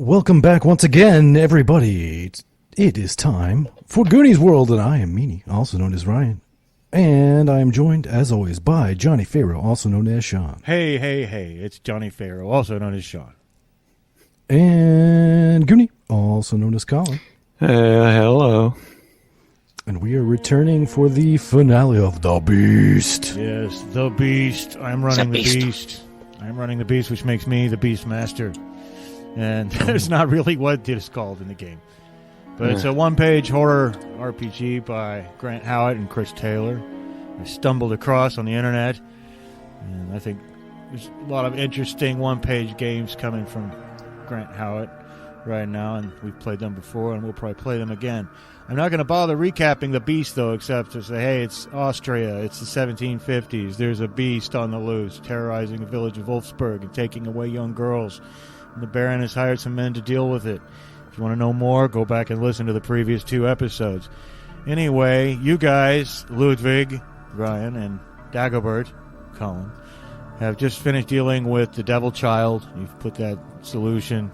Welcome back once again, everybody. It is time for Goonies World, and I am Meanie, also known as Ryan. And I am joined, as always, by Johnny Farrow, also known as Sean. Hey, it's Johnny Farrow, also known as Sean. And Goonie, also known as Colin. Hello. And we are returning for the finale of The Beast. Yes, The Beast. I'm running the Beast. I'm running the Beast, which makes me the Beast Master. And there's not really what it is called in the game. But it's a one-page horror RPG by Grant Howitt and Chris Taylor. I stumbled across on the internet. And I think there's a lot of interesting one-page games coming from Grant Howitt right now. And we've played them before, and we'll probably play them again. I'm not going to bother recapping The Beast, though, except to say, hey, it's Austria. It's the 1750s. There's a beast on the loose, terrorizing the village of Wolfsburg and taking away young girls. And the Baron has hired some men to deal with it. If you want to know more, go back and listen to the previous 2 episodes. Anyway, you guys, Ludwig, Ryan, and Dagobert, Colin, have just finished dealing with the Devil Child. You've put that solution.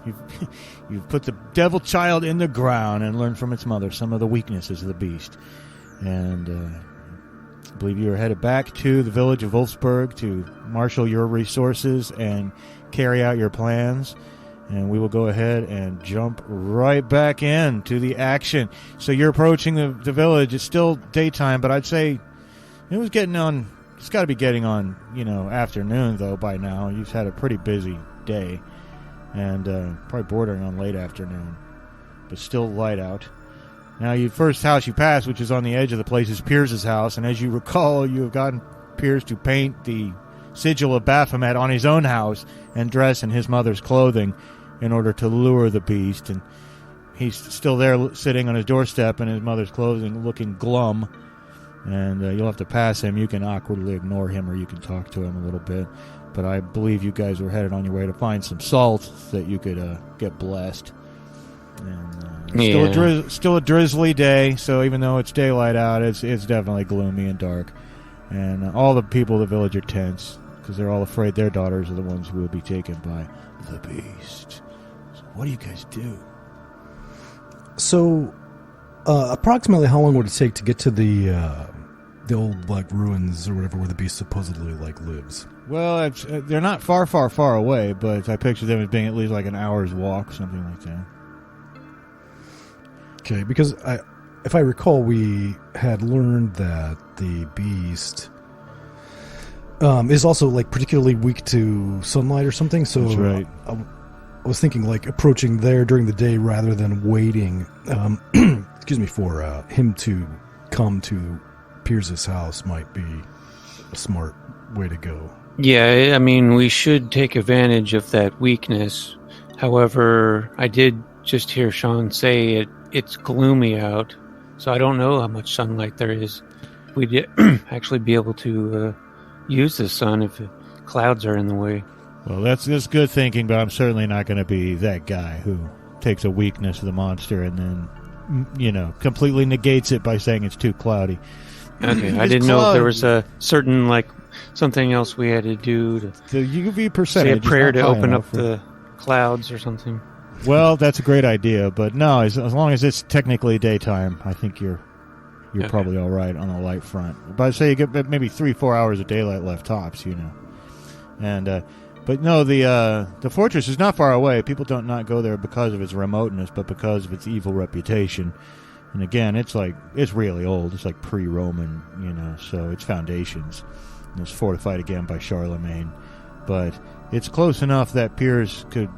You've put the Devil Child in the ground and learned from its mother some of the weaknesses of the beast. And I believe you are headed back to the village of Wolfsburg to marshal your resources and carry out your plans. And we will go ahead and jump right back into the action. So you're approaching the village. It's still daytime, but I'd say it was getting on. It's got to be getting on, afternoon, though, by now. You've had a pretty busy day. And probably bordering on late afternoon. But still light out. Now, the first house you pass, which is on the edge of the place, is Piers' house. And as you recall, you have gotten Piers to paint the sigil of Baphomet on his own house and dress in his mother's clothing in order to lure the beast. And he's still there sitting on his doorstep in his mother's clothing, looking glum. And you'll have to pass him. You can awkwardly ignore him, or you can talk to him a little bit. But I believe you guys were headed on your way to find some salt that you could get blessed. And still a drizzly day, so even though it's daylight out, it's definitely gloomy and dark. And all the people of the village are tense, because they're all afraid their daughters are the ones who will be taken by the beast. So what do you guys do? So, approximately how long would it take to get to the old ruins or whatever where the beast supposedly lives? Well, they're not far away, but I picture them as being at least like an hour's walk, something like that. Okay, because if I recall, we had learned that the beast is also particularly weak to sunlight or something. So that's right. I was thinking approaching there during the day rather than waiting. For him to come to Piers' house might be a smart way to go. Yeah, I mean, we should take advantage of that weakness. However, I did just hear Sean say it's gloomy out, so I don't know how much sunlight there is. We'd actually be able to use the sun if the clouds are in the way. Well, that's good thinking, but I'm certainly not going to be that guy who takes a weakness of the monster and then, completely negates it by saying it's too cloudy. Okay, I didn't know if there was a certain, something else we had to do to the UV percentage. Say a prayer to open up the clouds or something. Well, that's a great idea, but no, as long as it's technically daytime, I think you're okay. Probably all right on the light front. But I'd say you get maybe 3-4 hours of daylight left tops, And but no, the fortress is not far away. People don't not go there because of its remoteness, but because of its evil reputation. And again, it's really old. It's pre-Roman, so its foundations. And it's fortified again by Charlemagne. But it's close enough that Piers could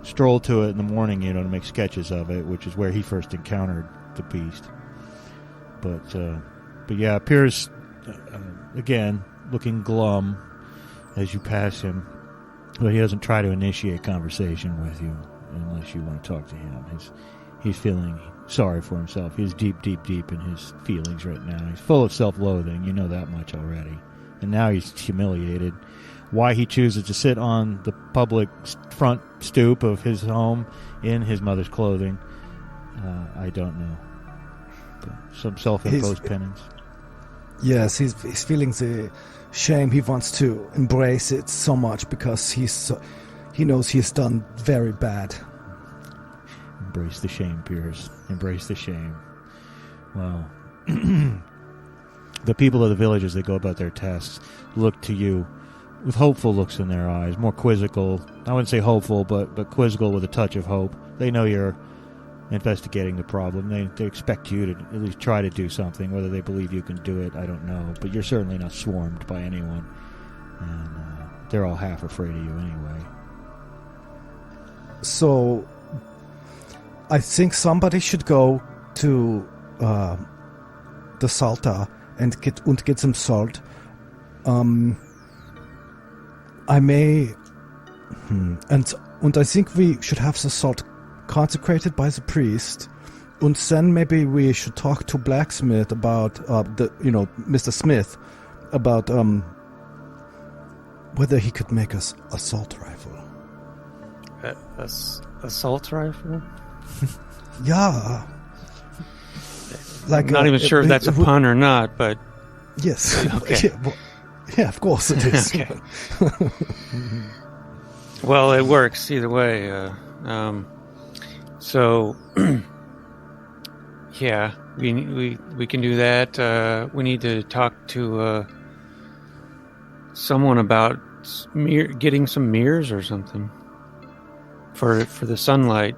stroll to it in the morning, to make sketches of it, which is where he first encountered the beast. But yeah, Piers, again, looking glum as you pass him. But he doesn't try to initiate conversation with you unless you want to talk to him. He's feeling sorry for himself. He's deep in his feelings right now. He's full of self-loathing. You know that much already. And now he's humiliated. Why he chooses to sit on the public front stoop of his home in his mother's clothing, I don't know. But some self-imposed penance. Yes, he's feeling the shame. He wants to embrace it so much because he knows he's done very bad. Embrace the shame, Piers. Embrace the shame. Well, the people of the village, as they go about their tasks, look to you with hopeful looks in their eyes, more quizzical. I wouldn't say hopeful, but quizzical with a touch of hope. They know you're investigating the problem. They expect you to at least try to do something. Whether they believe you can do it, I don't know. But you're certainly not swarmed by anyone. And they're all half afraid of you anyway. So, I think somebody should go to the Salter and get some salt. I may... And I think we should have the salt consecrated by the priest. And then maybe we should talk to blacksmith about Mr. Smith, about whether he could make us a assault rifle. Assault rifle? Yeah. Like, I'm not even sure if that's a pun or not, but... Yes. Okay. Yeah, of course it is. Okay. Well, it works either way. So, yeah, we can do that. We need to talk to someone about getting some mirrors or something for the sunlight.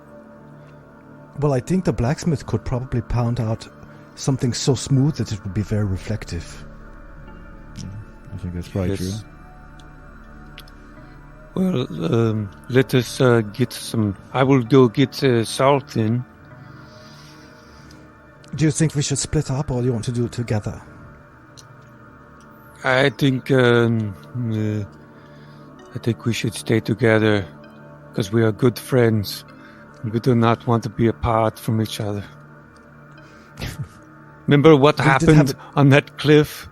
Well, I think the blacksmith could probably pound out something so smooth that it would be very reflective. I think that's probably true. Well, let us get some... I will go get salt then. Do you think we should split up, or do you want to do it together? I think we should stay together, because we are good friends, and we do not want to be apart from each other. Remember what happened on that cliff?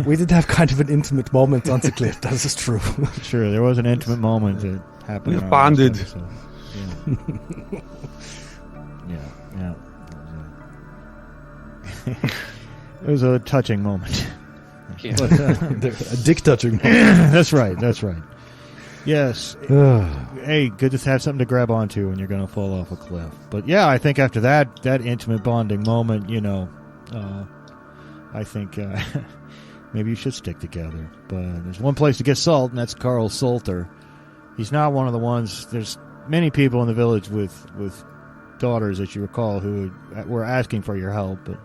We did have kind of an intimate moment on the cliff. That is true. Sure, there was an intimate moment that happened. We bonded. Yeah. It was a touching moment. Yeah. But, a dick touching moment. That's right. Yes. Hey, good to have something to grab onto when you're going to fall off a cliff. But yeah, I think after that intimate bonding moment, I think maybe you should stick together. But there's one place to get salt, and that's Carl Salter. He's not one of the ones. There's many people in the village with daughters, as you recall, who were asking for your help, but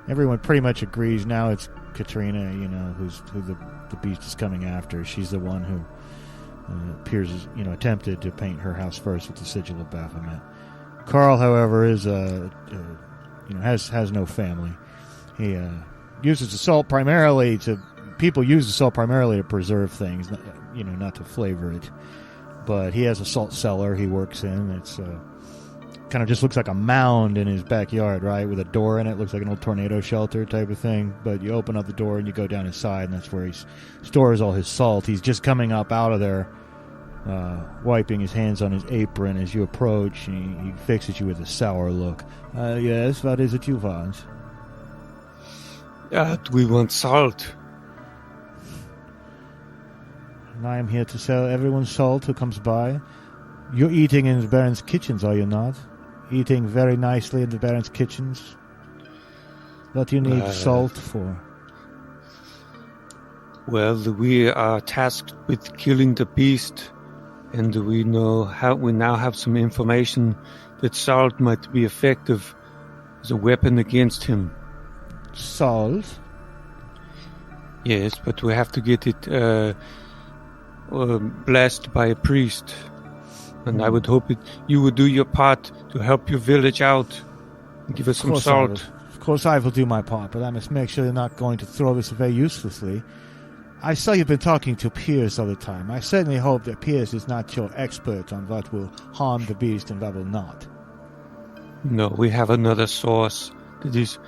everyone pretty much agrees now it's Katrina, who the beast is coming after. She's the one who Piers has, attempted to paint her house first with the sigil of Baphomet. Carl, however, is has no family. He uses the salt primarily people use the salt primarily to preserve things, not to flavor it. But he has a salt cellar he works in. It's kind of just looks like a mound in his backyard, right, with a door in it. Looks like an old tornado shelter type of thing. But you open up the door and you go down his side, and that's where he stores all his salt. He's just coming up out of there, wiping his hands on his apron as you approach, and he fixes you with a sour look. Yes, what is it you want? We want salt. And I am here to sell everyone salt who comes by. You're eating in the Baron's kitchens, are you not? Eating very nicely in the Baron's kitchens? What do you need salt for? Well, we are tasked with killing the beast, and we now have some information that salt might be effective as a weapon against him. Salt? Yes, but we have to get it blessed by a priest. And I would hope you would do your part to help your village out and give us some salt. Of course I will do my part, but I must make sure you're not going to throw this away uselessly. I saw you've been talking to Piers all the time. I certainly hope that Piers is not your expert on what will harm the beast and what will not. No, we have another source that is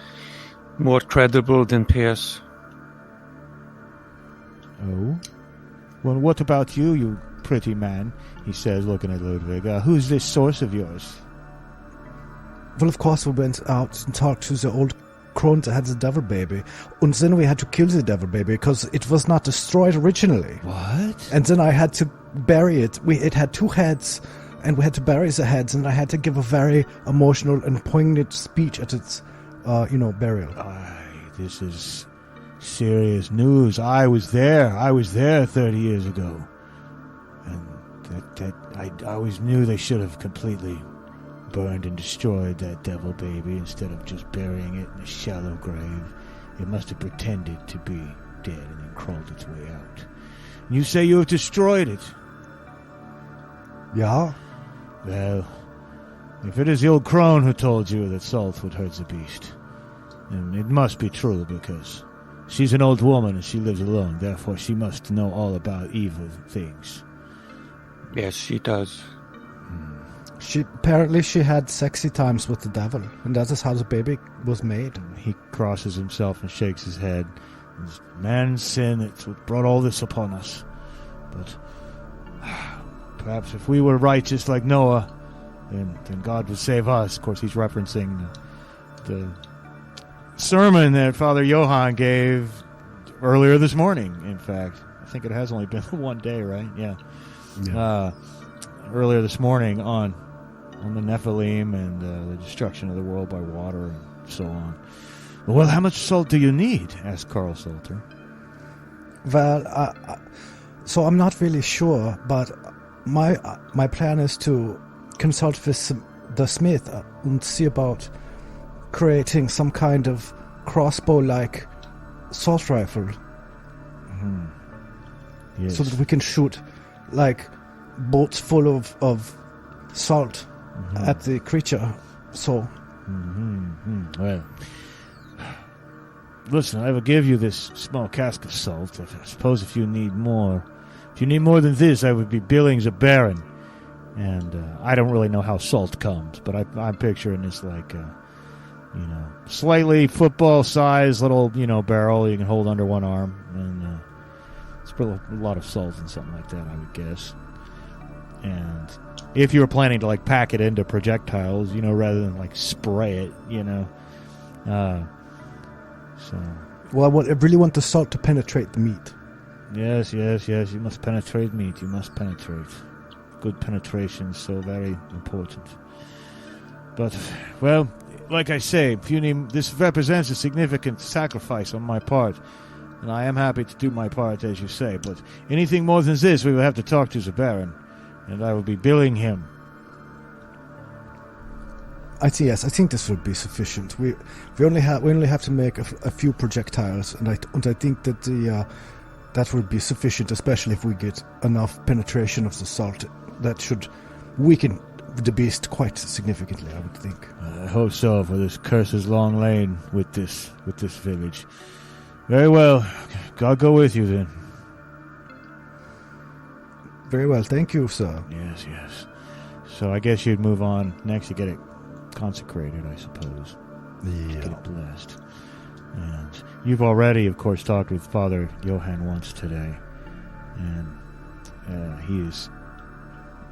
more credible than Piers. Oh? Well, what about you pretty man? He says, looking at Ludwig. Who's this source of yours? Well, of course, we went out and talked to the old crone that had the devil baby. And then we had to kill the devil baby because it was not destroyed originally. What? And then I had to bury it. It had two heads, and we had to bury the heads, and I had to give a very emotional and poignant speech at its, burial. This is serious news. I was there 30 years ago. And that I always knew they should have completely burned and destroyed that devil baby instead of just burying it in a shallow grave. It must have pretended to be dead and then crawled its way out. And you say you have destroyed it? Yeah? Well, if it is the old crone who told you that salt would hurt the beast, then it must be true, because she's an old woman and she lives alone. Therefore, she must know all about evil things. Yes, she does. Apparently she had sexy times with the devil, and that is how the baby was made. He crosses himself and shakes his head. It's man's sin that's what brought all this upon us. But perhaps if we were righteous like Noah, then God would save us. Of course, he's referencing the sermon that Father Johann gave earlier this morning, in fact. I think it has only been one day, right? Yeah. Earlier this morning on the Nephilim and the destruction of the world by water and so on. Well, how much salt do you need? Asked Carl Salter. Well, so I'm not really sure, but my plan is to consult with the smith and see about creating some kind of crossbow-like assault rifle. Mm-hmm. Yes. So that we can shoot like bolts full of salt at the creature. So well, listen, I will give you this small cask of salt. I suppose if you need more than this, I would be billing the Baron. And I don't really know how salt comes, but I'm picturing this like slightly football-sized little barrel you can hold under one arm, and it's a lot of salt and something like that, I would guess. And if you were planning to like pack it into projectiles, rather than like spray it, so. Well, I really want the salt to penetrate the meat. Yes, you must penetrate meat. You must penetrate. Good penetration is so very important. But, well, like I say, if you need, this represents a significant sacrifice on my part, and I am happy to do my part, as you say. But anything more than this, we will have to talk to the Baron, and I will be billing him. I think this would be sufficient. We only have to make a few projectiles, and I think that that would be sufficient, especially if we get enough penetration of the salt. That should weaken the beast quite significantly, I would think. I hope so, for this curse is long lain with this village. Very well. God go with you, then. Very well. Thank you, sir. Yes. So I guess you'd move on next to get it consecrated, I suppose. Yeah. Get it blessed. And you've already, of course, talked with Father Johann once today. And he is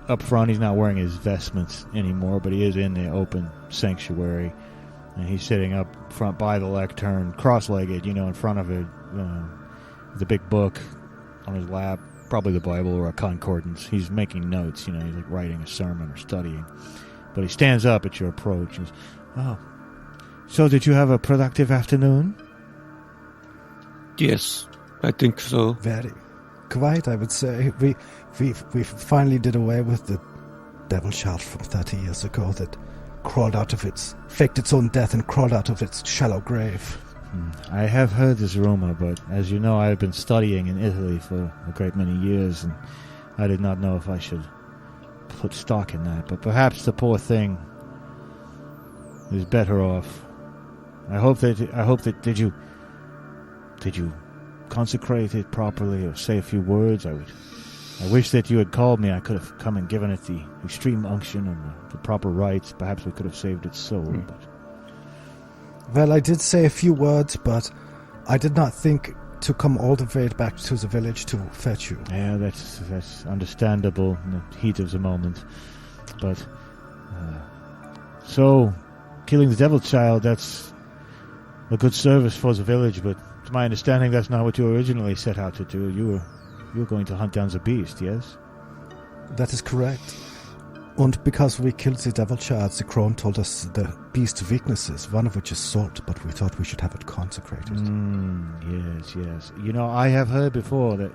up front. He's not wearing his vestments anymore, but he is in the open sanctuary. And he's sitting up front by the lectern, cross-legged, in front of it, the big book on his lap, probably the Bible or a concordance. He's making notes, he's like writing a sermon or studying. But he stands up at your approach and says, "Oh, so did you have a productive afternoon?" Yes, I think so. Very quite, I would say. We finally did away with the devil child from 30 years ago that faked its own death and crawled out of its shallow grave. I have heard this rumor, but as you know, I have been studying in Italy for a great many years, and I did not know if I should put stock in that. But perhaps the poor thing is better off. I hope that did you consecrate it properly or say a few words? I wish that you had called me. I could have come and given it the extreme unction and the proper rites. Perhaps we could have saved its soul. But well, I did say a few words, but I did not think to come all the way back to the village to fetch you. Yeah, that's understandable in the heat of the moment. But so killing the devil child, that's a good service for the village, but to my understanding, that's not what you originally set out to do. You were going to hunt down the beast, yes? That is correct. And because we killed the devil shards, the crone told us the beast's weaknesses, one of which is salt, but we thought we should have it consecrated. Yes. You know, I have heard before that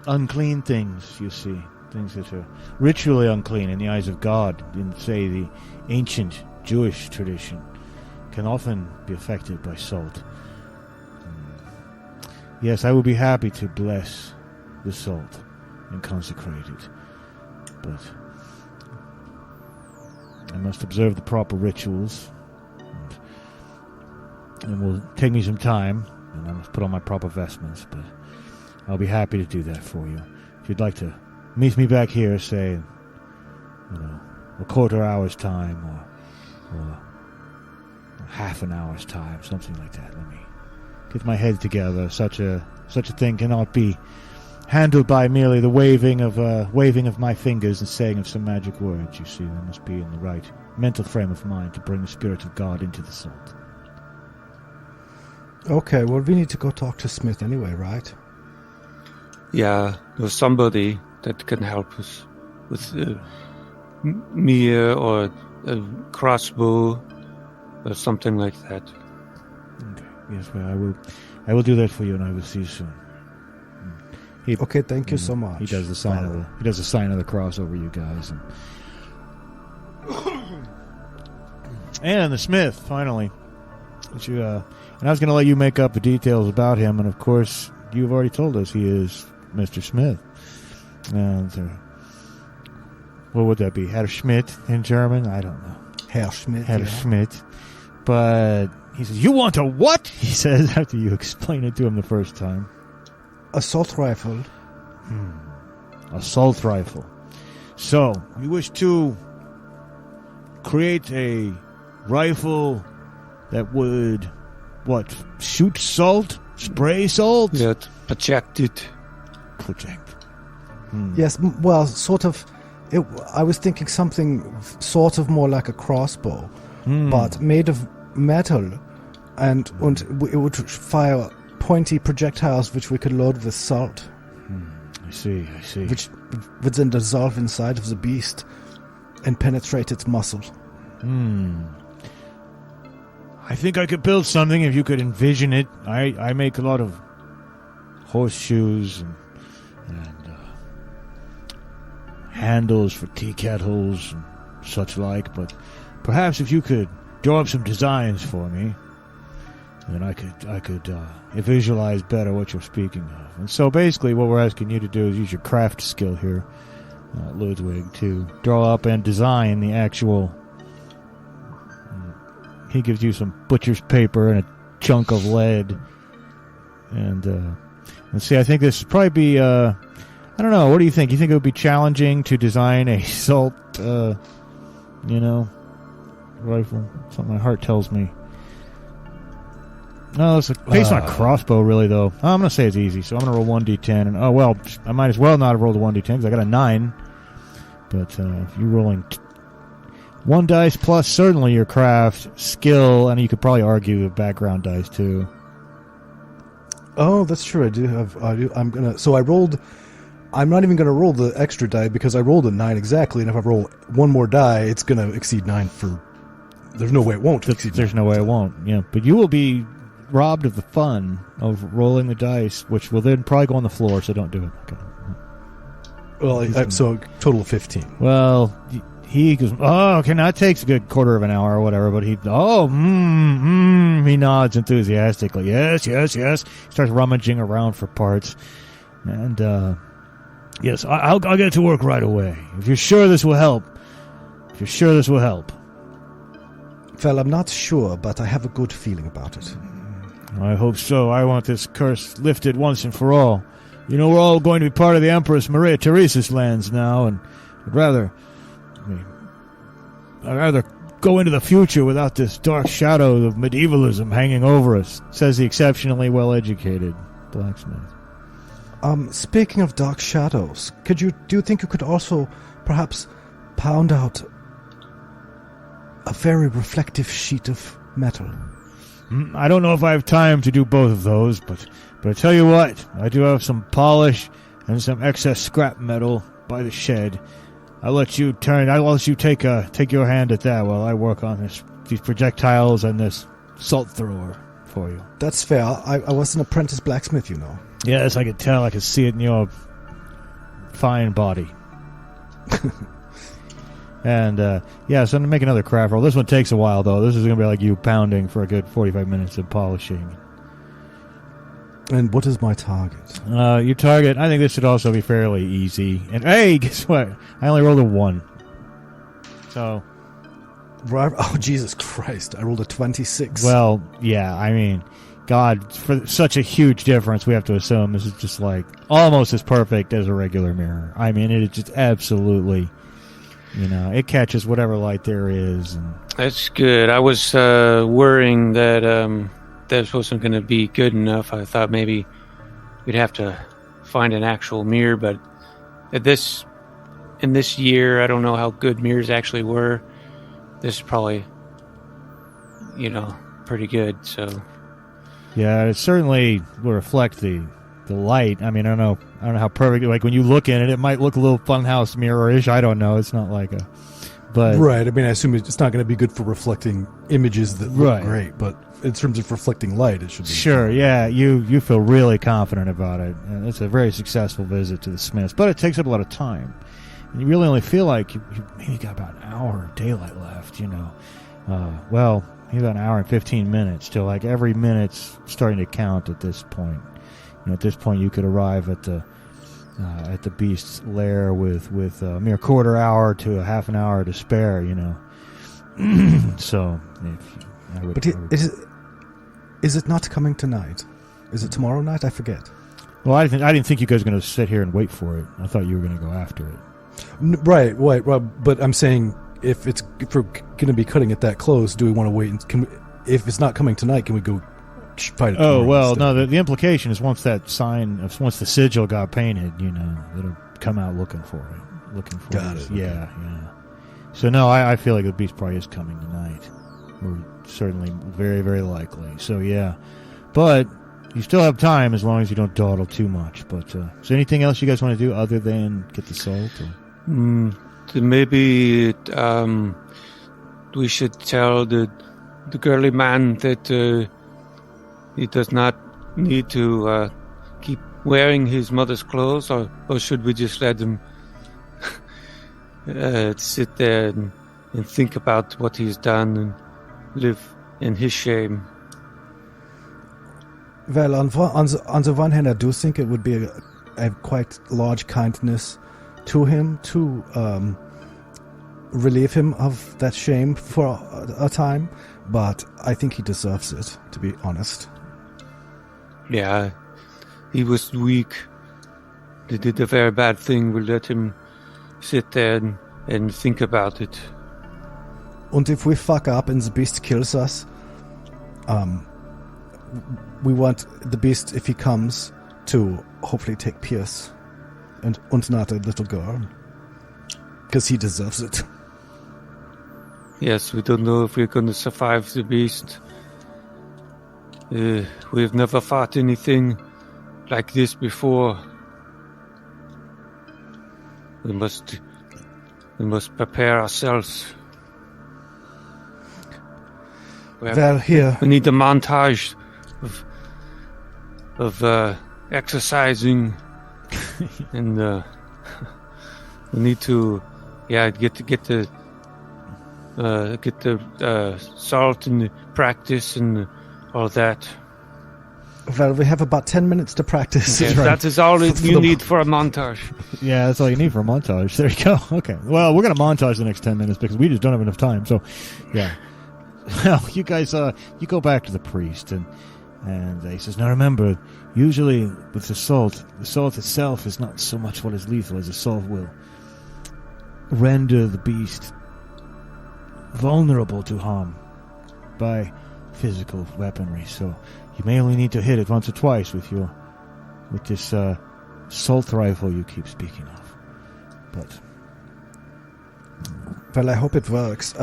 unclean things, you see, things that are ritually unclean in the eyes of God, in, say, the ancient Jewish tradition, can often be affected by salt. Yes, I would be happy to bless the salt and consecrate it. But I must observe the proper rituals, and it will take me some time, and I must put on my proper vestments, but I'll be happy to do that for you. If you'd like to meet me back here, say, a quarter hour's time, or half an hour's time, something like that. Let me get my head together. Such a thing cannot be handled by merely the waving of my fingers and saying of some magic words. You see, I must be in the right mental frame of mind to bring the Spirit of God into the salt. Okay, well, we need to go talk to Smith anyway, right? Yeah, there's somebody that can help us with mir or a crossbow or something like that. Okay. Yes, well, I will do that for you, and I will see you soon. Okay, thank you so much. He does the sign of the cross over you guys, and the Smith finally. Which and I was going to let you make up the details about him, and of course you've already told us he is Mr. Smith. And what would that be? Herr Schmidt in German? I don't know. Herr Schmidt. Herr Schmidt. But he says, "You want a what?" He says after you explain it to him the first time. Assault rifle. Assault rifle. So, you wish to create a rifle that would, shoot salt? Spray salt? Yeah, project it. Project. Yes, well, sort of. I was thinking something sort of more like a crossbow, but made of metal, and it would fire pointy projectiles which we could load with salt. I see. Which would then dissolve inside of the beast and penetrate its muscle. I think I could build something if you could envision it. I make a lot of horseshoes and handles for tea kettles and such like, but perhaps if you could draw up some designs for me, then I could visualize better what you're speaking of. And so basically what we're asking you to do is use your craft skill here, Ludwig, to draw up and design the actual... He gives you some butcher's paper and a chunk of lead. And let's see, I think this would probably be... I don't know, what do you think? You think it would be challenging to design a salt, rifle? Something my heart tells me. No, it's based on a crossbow, really, though. I'm going to say it's easy, so I'm going to roll 1d10. And I might as well not have rolled a 1d10 because I got a 9. But if you're rolling 1 dice plus certainly your craft skill, and you could probably argue the background dice, too. Oh, that's true. I do have... So I rolled... I'm not even going to roll the extra die because I rolled a 9 exactly, and if I roll one more die, it's going to exceed 9 for... There's no way it won't exceed 9. There's no way it won't, yeah. But you will be robbed of the fun of rolling the dice, which will then probably go on the floor, so don't do it. Okay. Well, so total of 15. Well, he goes, oh, okay, now it takes a good quarter of an hour or whatever, but he nods enthusiastically. Yes. He starts rummaging around for parts. And, yes, I'll get to work right away. If you're sure this will help. Well, I'm not sure, but I have a good feeling about it. I hope so. I want this curse lifted once and for all. You know, we're all going to be part of the Empress Maria Theresa's lands now, and I'd rather go into the future without this dark shadow of medievalism hanging over us, says the exceptionally well-educated blacksmith. Speaking of dark shadows, do you think you could also perhaps pound out a very reflective sheet of metal? I don't know if I have time to do both of those, but I tell you what, I do have some polish and some excess scrap metal by the shed. I'll let you take your hand at that while I work on these projectiles and this salt thrower for you. That's fair. I was an apprentice blacksmith, you know. Yes, I could tell. I could see it in your fine body. And, so I'm going to make another craft roll. This one takes a while, though. This is going to be like you pounding for a good 45 minutes of polishing. And what is my target? Your target, I think this should also be fairly easy. And, hey, guess what? I only rolled a 1. So... Oh, Jesus Christ. I rolled a 26. Well, yeah, I mean... God, for such a huge difference, we have to assume this is just like almost as perfect as a regular mirror. I mean, it is just absolutely, it catches whatever light there is. And that's good. I was worrying that this wasn't going to be good enough. I thought maybe we'd have to find an actual mirror, but in this year, I don't know how good mirrors actually were. This is probably, pretty good, so... Yeah, it certainly will reflect the light. I mean, I don't know how perfect. Like when you look in it, it might look a little funhouse mirror-ish. I don't know. It's not like but right. I mean, I assume it's not going to be good for reflecting images that look great, but in terms of reflecting light, it should be. Sure. Yeah, you feel really confident about it. And it's a very successful visit to the Smiths, but it takes up a lot of time, and you really only feel like you maybe got about an hour of daylight left. Maybe about an hour and 15 minutes till like every minute's starting to count at this point. At this point you could arrive at the beast's lair with a mere quarter hour to a half an hour to spare, So is it not coming tonight? Is it tomorrow night? I forget. Well, I didn't think you guys were going to sit here and wait for it. I thought you were going to go after it. Right, but I'm saying if we're going to be cutting it that close, do we want to wait? If it's not coming tonight, can we go fight it? Oh well, instead? No. The implication is once the sigil got painted, it'll come out looking for it. Got it. Yeah. So no, I feel like the beast probably is coming tonight, or certainly very, very likely. So yeah, but you still have time as long as you don't dawdle too much. But is there anything else you guys want to do other than get the salt? Maybe we should tell the girly man that he does not need to keep wearing his mother's clothes, or should we just let him sit there and think about what he's done and live in his shame? Well, on the one hand, I do think it would be a quite large kindness to him to relieve him of that shame for a time, but I think he deserves it, to be honest. Yeah, he was weak. They did a very bad thing. We'll let him sit there and think about it. And if we fuck up and the beast kills us, we want the beast, if he comes, to hopefully take Piers and not a little girl, because he deserves it. Yes, we don't know if we're going to survive the beast. We've never fought anything like this before. We must prepare ourselves. Well, here we need a montage of exercising, and we need to get the salt and practice and all that. Well, we have about 10 minutes to practice. Yes, that is all you need for a montage. Yeah, that's all you need for a montage. There you go. Okay. Well, we're going to montage the next 10 minutes because we just don't have enough time. So, yeah. Well, you guys, you go back to the priest, and he says, now remember, usually with the salt itself is not so much what is lethal as the salt will render the beast vulnerable to harm by physical weaponry. So you may only need to hit it once or twice with this salt rifle you keep speaking of. But well, I hope it works.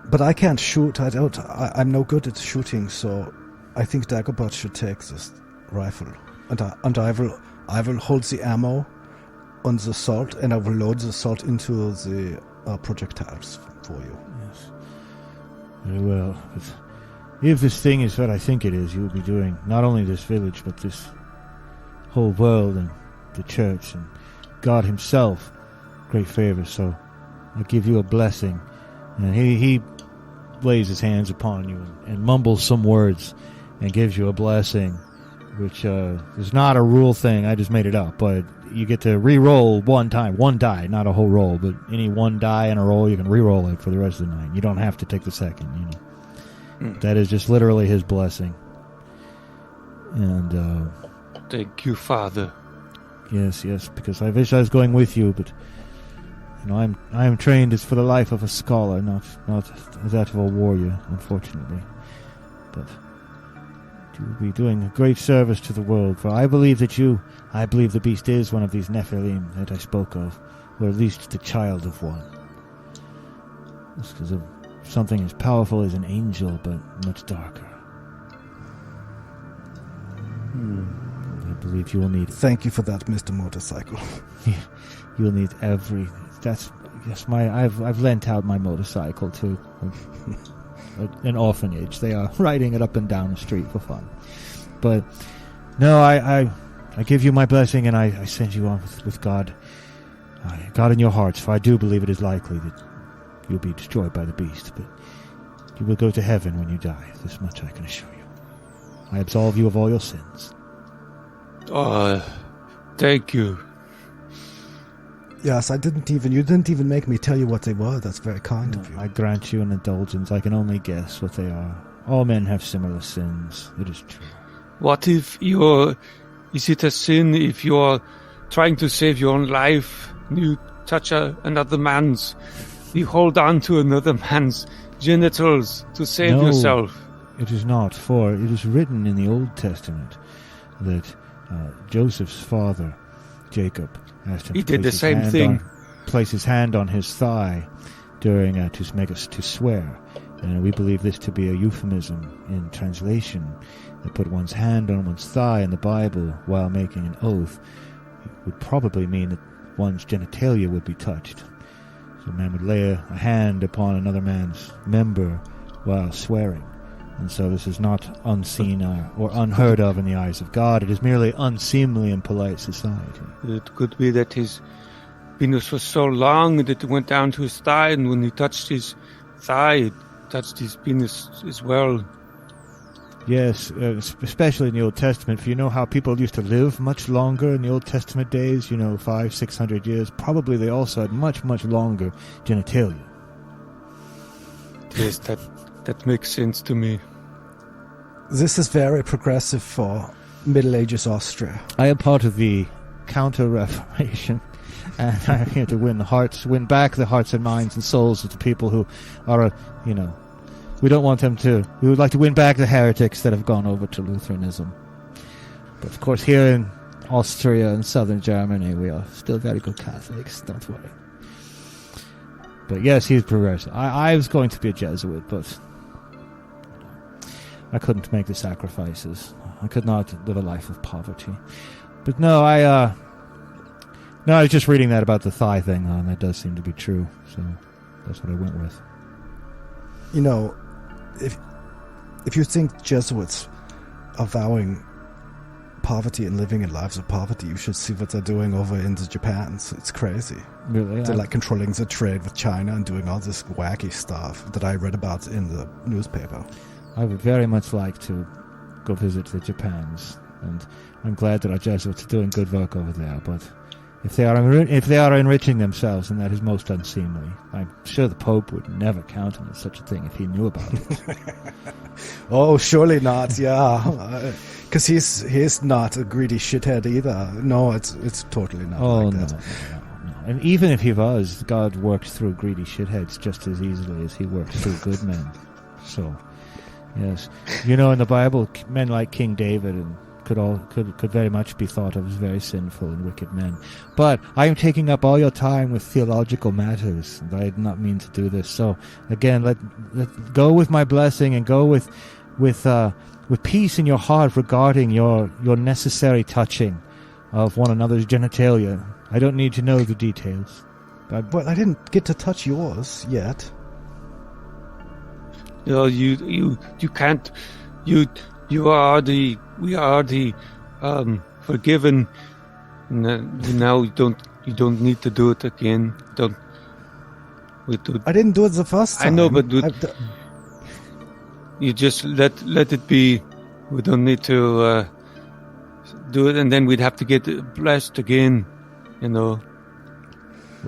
But I can't shoot. I'm no good at shooting, so I think Dagobert should take this rifle, and I will hold the ammo on the salt, and I will load the salt into the projectiles for you. Yes. Very well. But if this thing is what I think it is, you will be doing not only this village, but this whole world and the church and God himself great favor. So I give you a blessing. And he lays his hands upon you and mumbles some words and gives you a blessing, which is not a rule thing. I just made it up. But you get to re-roll one die, not a whole roll, but any one die in a roll, you can re-roll it for the rest of the night. You don't have to take the second. You know. That is just literally his blessing. And thank you, Father. Yes, because I wish I was going with you, but you know, I am trained as for the life of a scholar, not that of a warrior, unfortunately. But you will be doing a great service to the world, for I believe the beast is one of these Nephilim that I spoke of, or at least the child of one. It's because of something as powerful as an angel, but much darker. I believe you will need... Thank you for that, Mr. Motorcycle. You will need every... I've lent out my motorcycle to an orphanage. They are riding it up and down the street for fun. But no, I give you my blessing, and I send you on with God. God in your hearts, for I do believe it is likely that you'll be destroyed by the beast, but you will go to heaven when you die. This much I can assure you. I absolve you of all your sins. Thank you. Yes, you didn't even make me tell you what they were. That's very kind of you. I grant you an indulgence. I can only guess what they are. All men have similar sins. It is true. What if is it a sin if you're trying to save your own life, you touch another man's, you hold on to another man's genitals to save yourself? It is not, for it is written in the Old Testament that Joseph's father, Jacob, asked him to place his hand on his thigh during to make us to swear, and we believe this to be a euphemism in translation. They put one's hand on one's thigh in the Bible while making an oath. It would probably mean that one's genitalia would be touched. So a man would lay a hand upon another man's member while swearing. And so this is not unseen or unheard of in the eyes of God. It is merely unseemly in polite society. It could be that his penis was so long that it went down to his thigh, and when he touched his thigh, it touched his penis as well. Yes, especially in the Old Testament. For you know how people used to live much longer in the Old Testament days, 500-600 years. Probably they also had much, much longer genitalia. Yes, that makes sense to me. This is very progressive for Middle Ages Austria. I am part of the Counter-Reformation, and I'm here to win back the hearts and minds and souls of the people who are, we don't want them to. We would like to win back the heretics that have gone over to Lutheranism. But of course, here in Austria and southern Germany, we are still very good Catholics. Don't worry. But yes, he's progressive. I was going to be a Jesuit, but I couldn't make the sacrifices. I could not live a life of poverty. But no, I was just reading that about the thigh thing, and that does seem to be true. So that's what I went with. If you think Jesuits are vowing poverty and living in lives of poverty, you should see what they're doing over in Japan. It's crazy. Really? They're controlling the trade with China and doing all this wacky stuff that I read about in the newspaper. I would very much like to go visit the Japans, and I'm glad that our Jesuits are doing good work over there, but if they are enriching themselves, then that is most unseemly. I'm sure the Pope would never countenance such a thing if he knew about it. Oh, surely not, yeah. Because he's not a greedy shithead either. No, it's totally not like that. No. And even if he was, God works through greedy shitheads just as easily as he works through good men. So, yes. In the Bible, men like King David and could very much be thought of as very sinful and wicked men. But I am taking up all your time with theological matters, and I did not mean to do this. So again, let go with my blessing, and go with peace in your heart regarding your necessary touching of one another's genitalia. I don't need to know the details. Well, I didn't get to touch yours yet. No, you can't. We are the forgiven. Now you don't need to do it again. I didn't do it the first time. I know, but you just let it be. We don't need to do it, and then we'd have to get blessed again.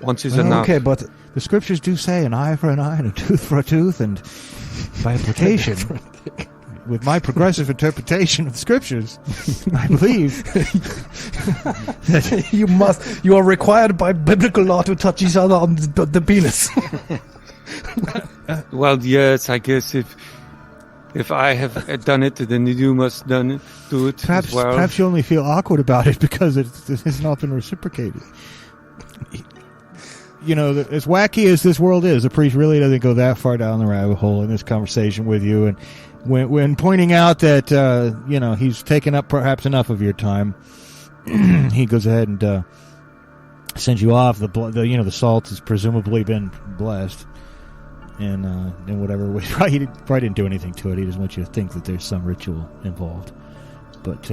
Once is enough. Okay, but the scriptures do say an eye for an eye and a tooth for a tooth, and by implication, with my progressive interpretation of the scriptures, I believe that you are required by biblical law to touch each other on the penis. Well, yes, I guess if I have done it, then you must do it perhaps, as well. Perhaps you only feel awkward about it because it has not been reciprocated. As wacky as this world is, the priest really doesn't go that far down the rabbit hole in this conversation with you. And when pointing out that, he's taken up perhaps enough of your time, he goes ahead and sends you off. The salt has presumably been blessed. And in whatever way, he probably didn't do anything to it. He doesn't want you to think that there's some ritual involved. But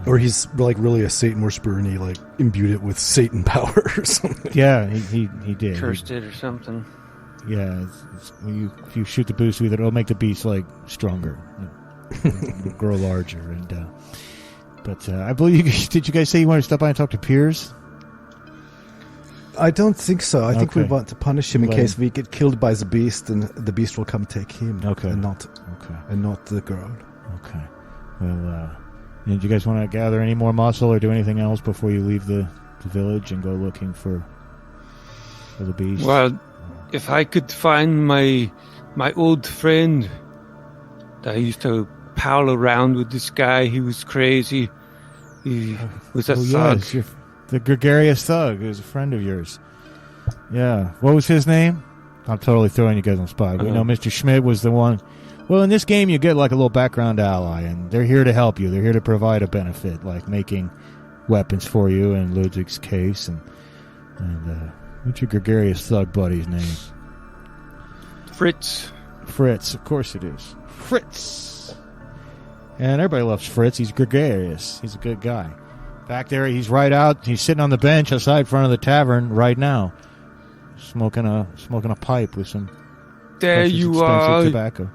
or he's like really a Satan worshiper and he like imbued it with Satan power or something. Yeah, he did. Cursed it or something. Yeah, if you shoot the boost with it, it'll make the beast like stronger, it'll grow larger. And but I believe did you guys say you want to stop by and talk to Piers? I don't think so. I think we want to punish him in case we get killed by the beast, and the beast will come take him. Okay, and not the girl. Okay. Well, did you guys want to gather any more muscle or do anything else before you leave the village and go looking for the beast? Well, if I could find my old friend that I used to pal around with, this guy, he was crazy. He was a thug. Yes, the gregarious thug who's a friend of yours. Yeah. What was his name? I'm totally throwing you guys on the spot. We know Mr. Schmidt was the one. Well, in this game, you get like a little background ally, and they're here to help you. They're here to provide a benefit, like making weapons for you in Ludwig's case. And what's your gregarious thug buddy's name? Fritz. Fritz, of course it is. Fritz. And everybody loves Fritz. He's gregarious. He's a good guy. Back there, he's right out. He's sitting on the bench outside front of the tavern right now, smoking a pipe with some expensive tobacco.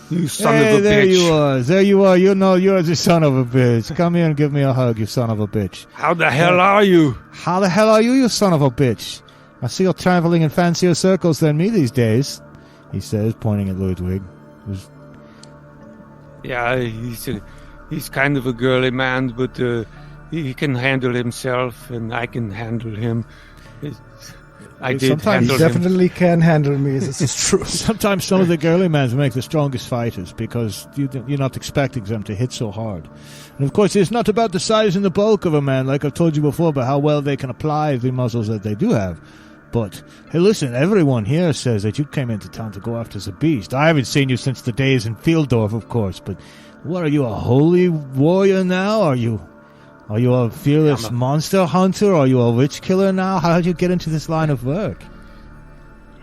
You son of a bitch. There you are. You're the son of a bitch. Come here and give me a hug, you son of a bitch. How the hell are you? How the hell are you, you son of a bitch? I see you're traveling in fancier circles than me these days, he says, pointing at Ludwig. Yeah, he's kind of a girly man, but he can handle himself, and I can handle him. Sometimes you definitely can handle me. This is true. Sometimes some of the girly men make the strongest fighters because you're not expecting them to hit so hard. And of course, it's not about the size and the bulk of a man, like I've told you before, but how well they can apply the muscles that they do have. But, hey, listen, everyone here says that you came into town to go after the beast. I haven't seen you since the days in Fieldorf, of course, but what, are you a holy warrior now? Are you a fearless monster hunter? Are you a witch killer now? How did you get into this line of work?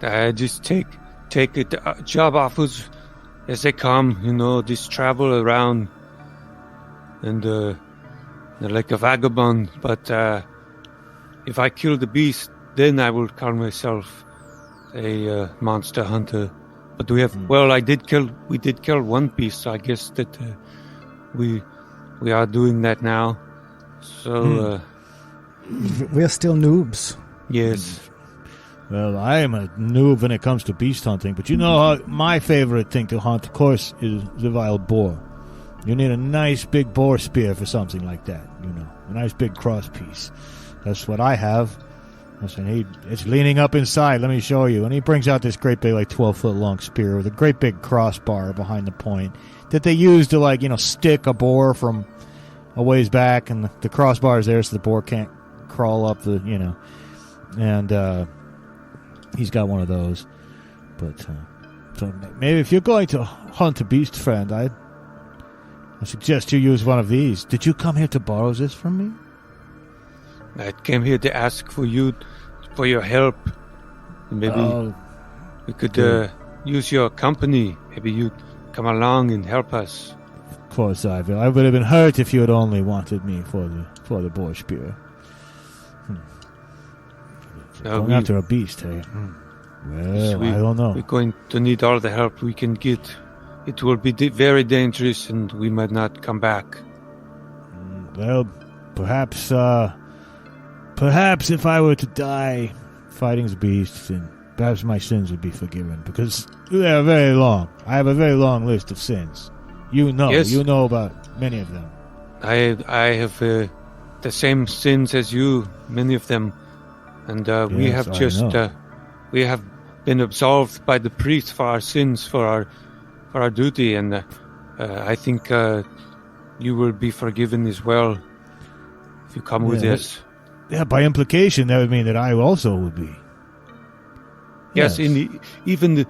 I just take job offers as they come, just travel around and like a vagabond. But if I kill the beast, then I will call myself a monster hunter. But we did kill one beast, so I guess that we are doing that now. So, we are still noobs. Yes. Well, I am a noob when it comes to beast hunting, but my favorite thing to hunt, of course, is the wild boar. You need a nice big boar spear for something like that, a nice big cross piece. That's what I have. Listen, it's leaning up inside. Let me show you. And he brings out this great big, 12-foot long spear with a great big crossbar behind the point that they use to, stick a boar from a ways back, and the crossbar is there so the boar can't crawl up and he's got one of those. But so maybe if you're going to hunt a beast, friend, I suggest you use one of these. Did you come here to borrow this from me? I came here to ask for your help. Maybe we could use your company. Maybe you'd come along and help us. Of course, I would have been hurt if you had only wanted me for the Borscht beer. Going after a beast, hey? Well, I don't know. We're going to need all the help we can get. It will be very dangerous, and we might not come back. Well, perhaps if I were to die fighting the beasts, then perhaps my sins would be forgiven, because they are very long. I have a very long list of sins. You know about many of them. I have the same sins as you, many of them, and we have been absolved by the priest for our sins, for our duty, and I think you will be forgiven as well if you come with us. Yeah, by implication, that would mean that I also would be. Yes. Even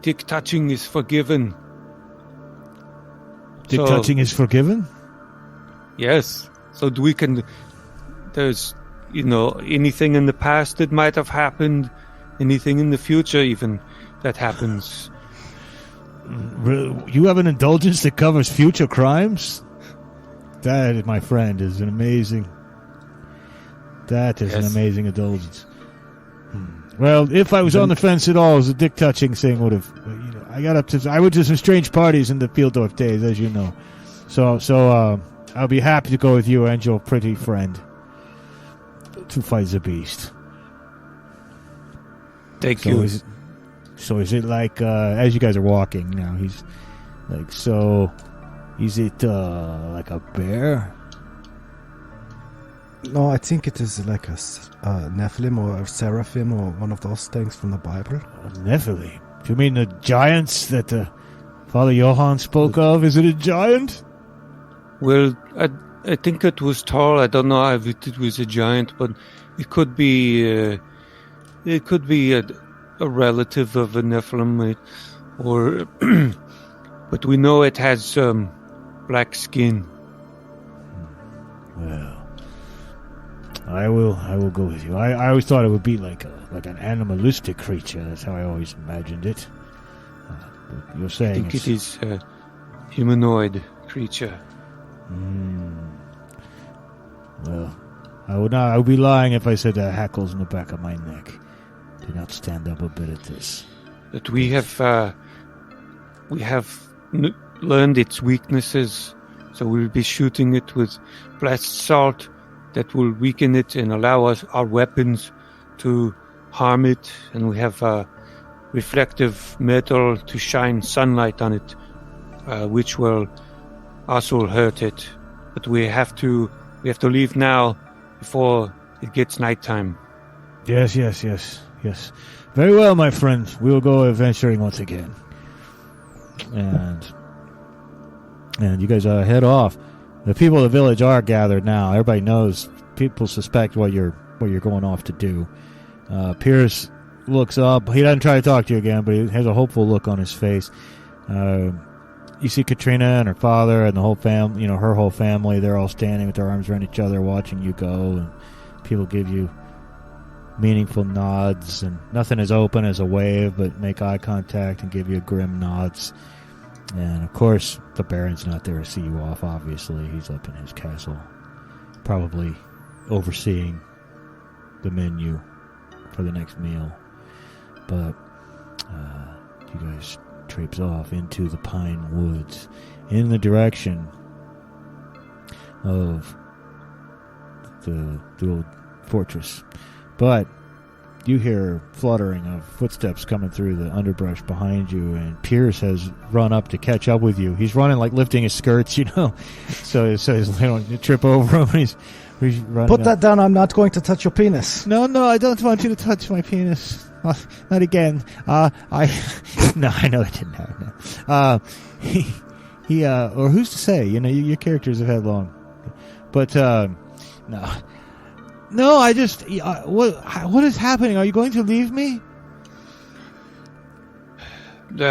dick touching is forgiven. Dick touching is forgiven? Yes. So we can... There's, anything in the past that might have happened, anything in the future even that happens. You have an indulgence that covers future crimes? That, my friend, is an amazing... That is an amazing indulgence. Well, if I was on the fence at all, the dick touching thing would have. I went to some strange parties in the Fieldorf days, as you know. So I'll be happy to go with you and your pretty friend to fight the beast. Thank you. Is it like as you guys are walking now? He's like, so is it like a bear? No, I think it is like a Nephilim or a Seraphim or one of those things from the Bible. A Nephilim? Do you mean the giants that Father Johann spoke of? Is it a giant? Well, I think it was tall. I don't know if it was a giant, but it could be a relative of a Nephilim, or but we know it has black skin. Well, I will go with you. I always thought it would be like an animalistic creature. That's how I always imagined it. But you're saying I think it is a humanoid creature. Well, I would be lying if I said hackles in the back of my neck. Do not stand up a bit at this. But we have learned its weaknesses, so we'll be shooting it with blessed salt that will weaken it and allow us our weapons to harm it, and we have reflective metal to shine sunlight on it, which will also hurt it. But we have to leave now before it gets nighttime. Yes. Very well, my friend. We will go adventuring once again. And you guys head off. The people of the village are gathered now. Everybody knows. People suspect what you're going off to do. Piers looks up. He doesn't try to talk to you again, but he has a hopeful look on his face. You see Katrina and her father and the whole family. Her whole family. They're all standing with their arms around each other, watching you go. And people give you meaningful nods, and nothing as open as a wave, but make eye contact and give you grim nods. And of course, the Baron's not there to see you off. Obviously, he's up in his castle, probably overseeing the menu for the next meal. But you guys traipse off into the pine woods in the direction of the old fortress. But you hear fluttering of footsteps coming through the underbrush behind you, and Piers has run up to catch up with you. He's running like lifting his skirts, so they don't trip over him. He's running. Put that down. I'm not going to touch your penis. No, I don't want you to touch my penis. Not again. No, I know that didn't happen. He or who's to say? Your characters have had long, but no. No, I just... what is happening? Are you going to leave me? We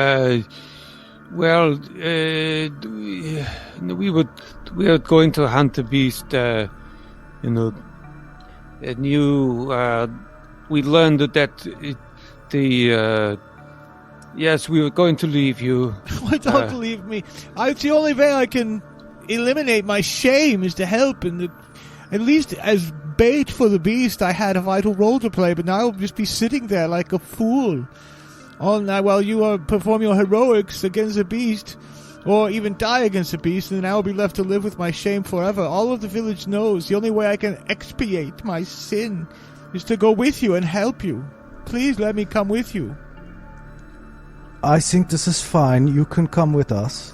are going to hunt the beast, And we learned that yes, we were going to leave you. Don't leave me. It's the only way I can eliminate my shame is to help. And at least as bait for the beast, I had a vital role to play, but now I'll just be sitting there like a fool all night while you perform your heroics against the beast, or even die against the beast, and then I will be left to live with my shame forever. All of the village knows the only way I can expiate my sin is to go with you and help you. Please let me come with you. I think this is fine. You can come with us.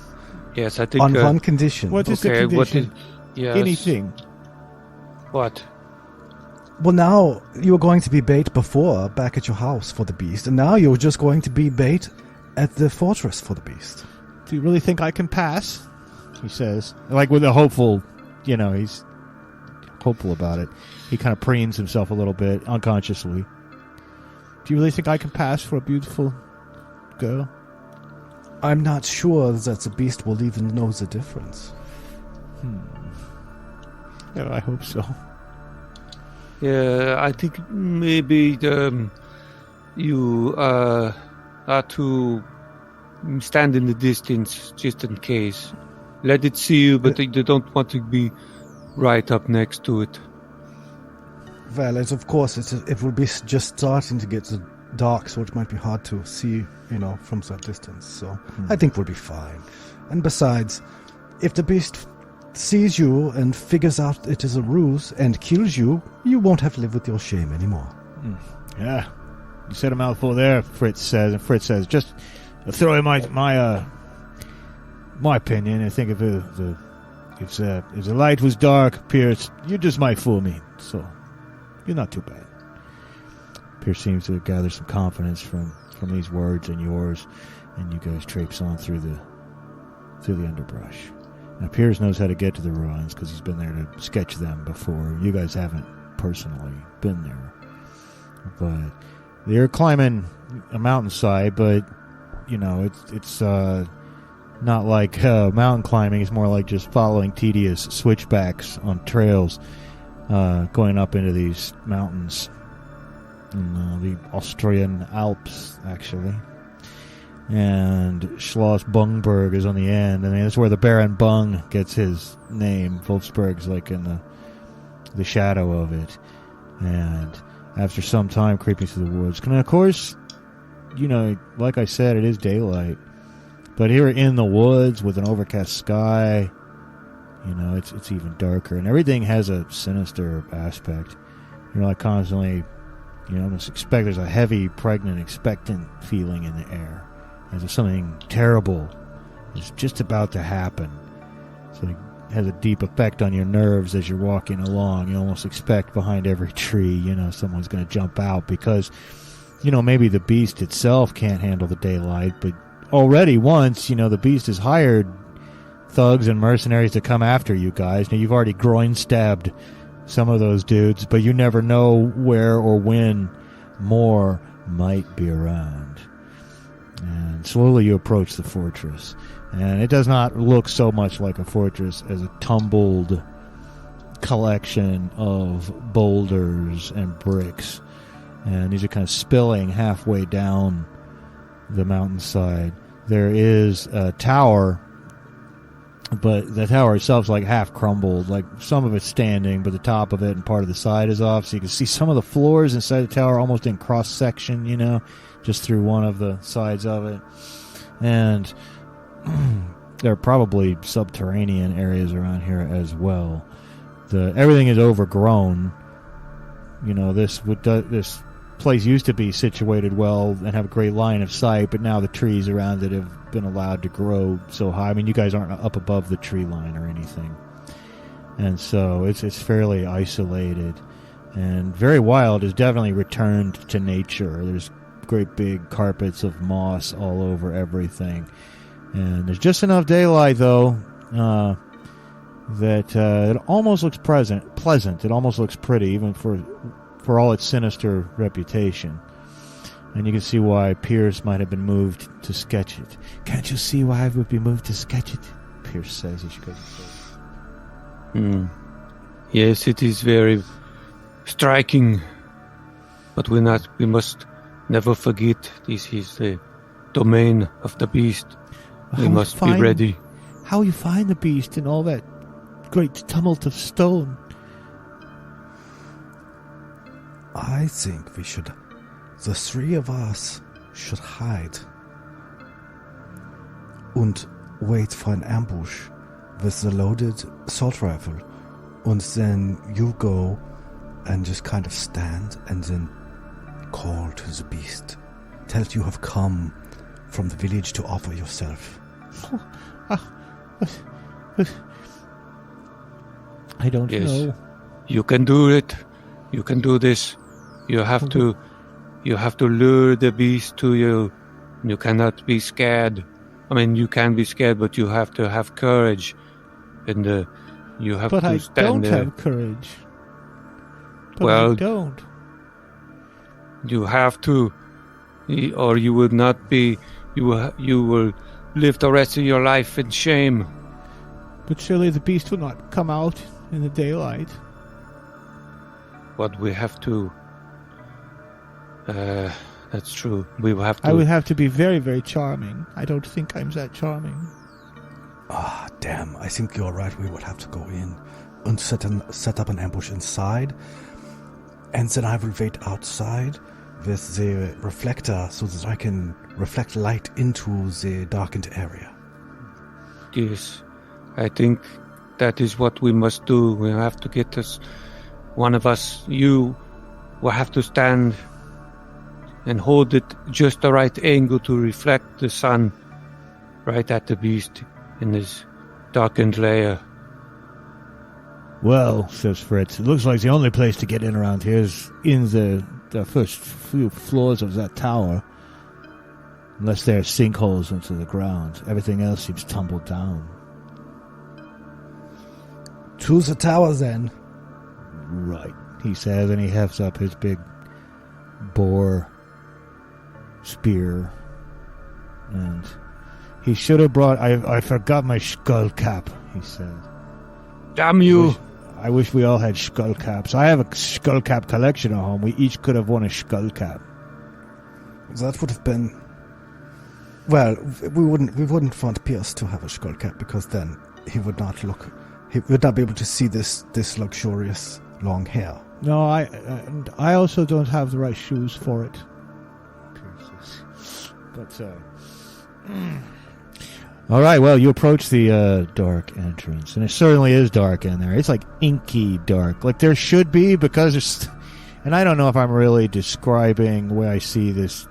Yes, I think... On one condition. What is the condition? Yes. Anything. What? Well, now you were going to be bait before back at your house for the beast, and now you're just going to be bait at the fortress for the beast. Do you really think I can pass? He says. Like with a hopeful, he's hopeful about it. He kind of preens himself a little bit unconsciously. Do you really think I can pass for a beautiful girl? I'm not sure that the beast will even know the difference. Yeah, I hope so. Yeah, I think maybe you are to stand in the distance just in case. Let it see you, but they don't want to be right up next to it. Well, as of course, it will be just starting to get dark, so it might be hard to see, from that distance. So I think we'll be fine. And besides, if the beast sees you and figures out it is a ruse and kills you, you won't have to live with your shame anymore. Yeah, you said a mouthful there, Fritz says. And Fritz says, just throw in my opinion. I think if the light was dark, Piers, you just might fool me. So you're not too bad. Piers seems to gather some confidence from these words and yours, and you guys traipse on through the underbrush. Now, Piers knows how to get to the ruins because he's been there to sketch them before. You guys haven't personally been there. But they're climbing a mountainside, but, it's not like mountain climbing. It's more like just following tedious switchbacks on trails going up into these mountains in the Austrian Alps, actually. And Schloss Bungberg is on the end. I mean, that's where the Baron Bung gets his name. Wolfsburg's like in the shadow of it. And after some time creeping through the woods, and of course, like I said, it is daylight. But here in the woods with an overcast sky, it's even darker. And everything has a sinister aspect. You're like constantly, almost expect there's a heavy, pregnant, expectant feeling in the air. As if something terrible is just about to happen. So it has a deep effect on your nerves as you're walking along. You almost expect behind every tree, someone's going to jump out because, maybe the beast itself can't handle the daylight, but already once, the beast has hired thugs and mercenaries to come after you guys. Now, you've already groin stabbed some of those dudes, but you never know where or when more might be around. And slowly you approach the fortress. And it does not look so much like a fortress as a tumbled collection of boulders and bricks. And these are kind of spilling halfway down the mountainside. There is a tower, but the tower itself is like half crumbled. Like some of it's standing, but the top of it and part of the side is off. So you can see some of the floors inside the tower almost in cross-section, just through one of the sides of it. And there are probably subterranean areas around here as well. Everything is overgrown. This place used to be situated well and have a great line of sight, but now the trees around it have been allowed to grow so high. I mean, you guys aren't up above the tree line or anything. And so it's fairly isolated. And very wild. Is definitely returned to nature. There's great big carpets of moss all over everything, and there's just enough daylight though that it almost looks pleasant. It almost looks pretty, even for all its sinister reputation. And you can see why Piers might have been moved to sketch it. Can't you see why I would be moved to sketch it? Piers says as you guys say. Yes, it is very striking. But we must never forget this is the domain of the beast. We must be ready. How you find the beast in all that great tumult of stone? I think the three of us should hide and wait for an ambush with the loaded assault rifle. And then you go and just kind of stand and then call to the beast. Tell it you have come from the village to offer yourself. I don't know. You can do it. You can do this. You have to lure the beast to you. You cannot be scared. I mean, you can be scared, but you have to have courage. And you have to stand there. But I don't have courage. I don't. You have to, or you would not be. You will live the rest of your life in shame. But surely the beast will not come out in the daylight. But we have to. That's true. We will have to. I would have to be very, very charming. I don't think I'm that charming. Ah, damn. I think you're right. We would have to go in and set up an ambush inside. And then I will wait outside with the reflector so that I can reflect light into the darkened area. Yes. I think that is what we must do. We have to get us. One of us, you, will have to stand and hold it just the right angle to reflect the sun right at the beast in this darkened layer. Well, says Fritz, it looks like the only place to get in around here is in the first few floors of that tower. Unless there are sinkholes into the ground. Everything else seems tumbled down. To the tower, then. Right, he says, and he hefts up his big boar spear. And he should have brought... I forgot my skull cap, he says. Damn you! I wish we all had skull caps. I have a skull cap collection at home. We each could have won a skull cap. That would have been... Well, we wouldn't want Piers to have a skull cap because then he would not be able to see this luxurious long hair. No, I also don't have the right shoes for it. But all right, well, you approach the dark entrance, and it certainly is dark in there. It's like inky dark, like there should be, because it's... And I don't know if I'm really describing the way I see this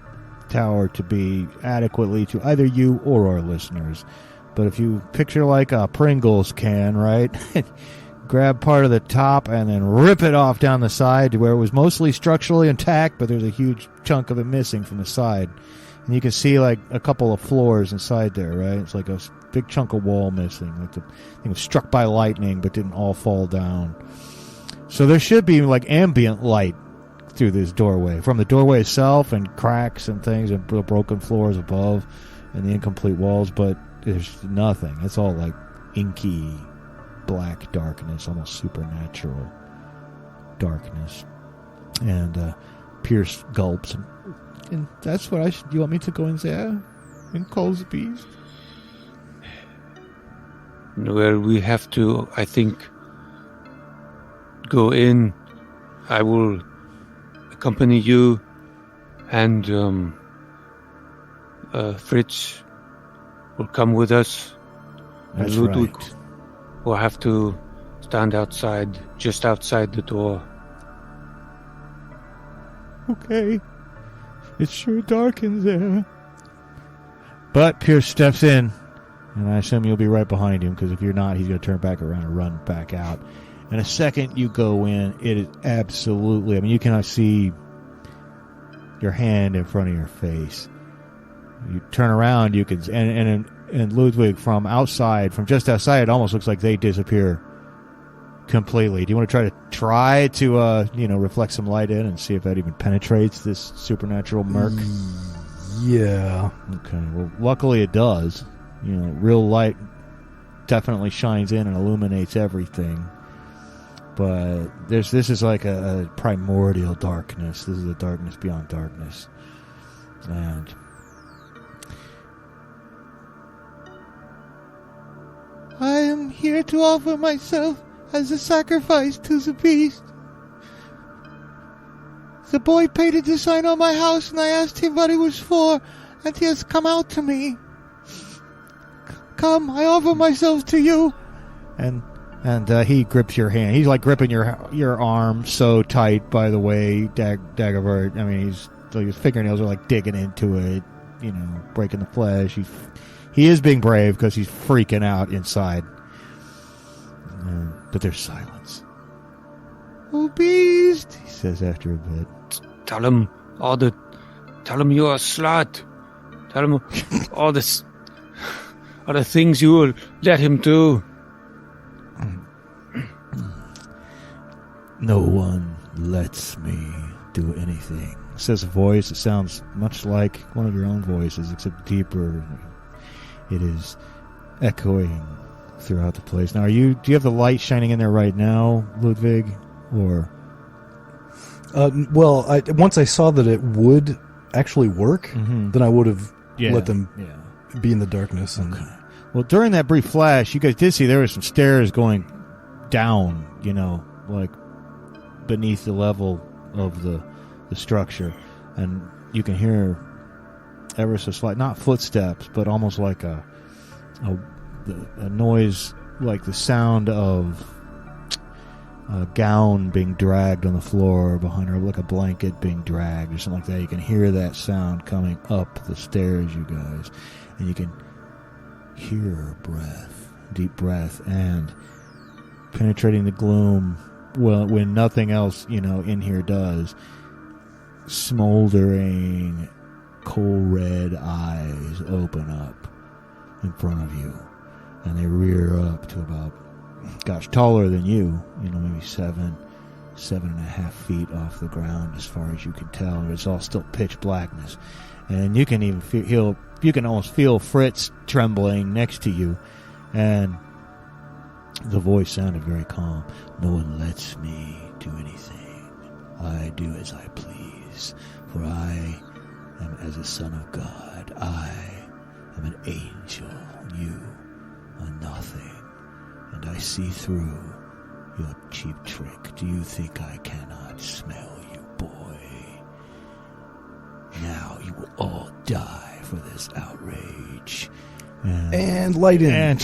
tower to be adequately to either you or our listeners. But if you picture like a Pringles can, right? Grab part of the top and then rip it off down the side to where it was mostly structurally intact, but there's a huge chunk of it missing from the side. And you can see like a couple of floors inside there, right? It's like a big chunk of wall missing. Like the thing was struck by lightning but didn't all fall down. So there should be like ambient light through this doorway. From the doorway itself and cracks and things and broken floors above and the incomplete walls, but there's nothing. It's all like inky black darkness, almost supernatural darkness. And Piers gulps. And that's what I should... You want me to go in there and call the beast? Well, we have to, I think, go in. I will accompany you, and Fritz will come with us. That's and Ludwig right. will have to stand outside, just outside the door. Okay. It's sure dark in there. But Piers steps in, and I assume you'll be right behind him, because if you're not, he's going to turn back around and run back out. And the second you go in, it is absolutely... I mean, you cannot see your hand in front of your face. You turn around, you can... And Ludwig, from just outside, it almost looks like they disappear completely. Do you want to try to reflect some light in and see if that even penetrates this supernatural murk? Yeah. Okay. Well, luckily it does. Real light definitely shines in and illuminates everything. But this is like a primordial darkness. This is a darkness beyond darkness. And I am here to offer myself as a sacrifice to the beast. The boy paid a design on my house, and I asked him what it was for, and he has come out to me. Come, I offer myself to you. And he grips your hand. He's like gripping your arm so tight, by the way, Dagobert. I mean, his fingernails are like digging into it, breaking the flesh. He is being brave because he's freaking out inside. But there's silence. Oh, beast, he says after a bit. Tell him you're a slut. Tell him all the things you will let him do. No one lets me do anything, says a voice. It sounds much like one of your own voices, except deeper. It is echoing throughout the place. Now, do you have the light shining in there right now, Ludwig, or? Well, once I saw that it would actually work, then I would have let them be in the darkness. And okay. Well, during that brief flash, you guys did see there were some stairs going down, like beneath the level of the structure, and you can hear ever so slight, not footsteps, but almost like a noise, like the sound of a gown being dragged on the floor behind her, like a blanket being dragged or something like that. You can hear that sound coming up the stairs, you guys, and you can hear her breath, deep breath, and penetrating the gloom, well, when nothing else, in here does, smoldering coal red eyes open up in front of you, and they rear up to about, taller than you, maybe 7.5 feet off the ground as far as you can tell. It's all still pitch blackness, and you can even feel, you can almost feel Fritz trembling next to you, and the voice sounded very calm. No one lets me do anything. I do as I please, for I am as a son of God. I am an angel. You are nothing. And I see through your cheap trick. Do you think I cannot smell you, boy? Now you will all die for this outrage. And light in. And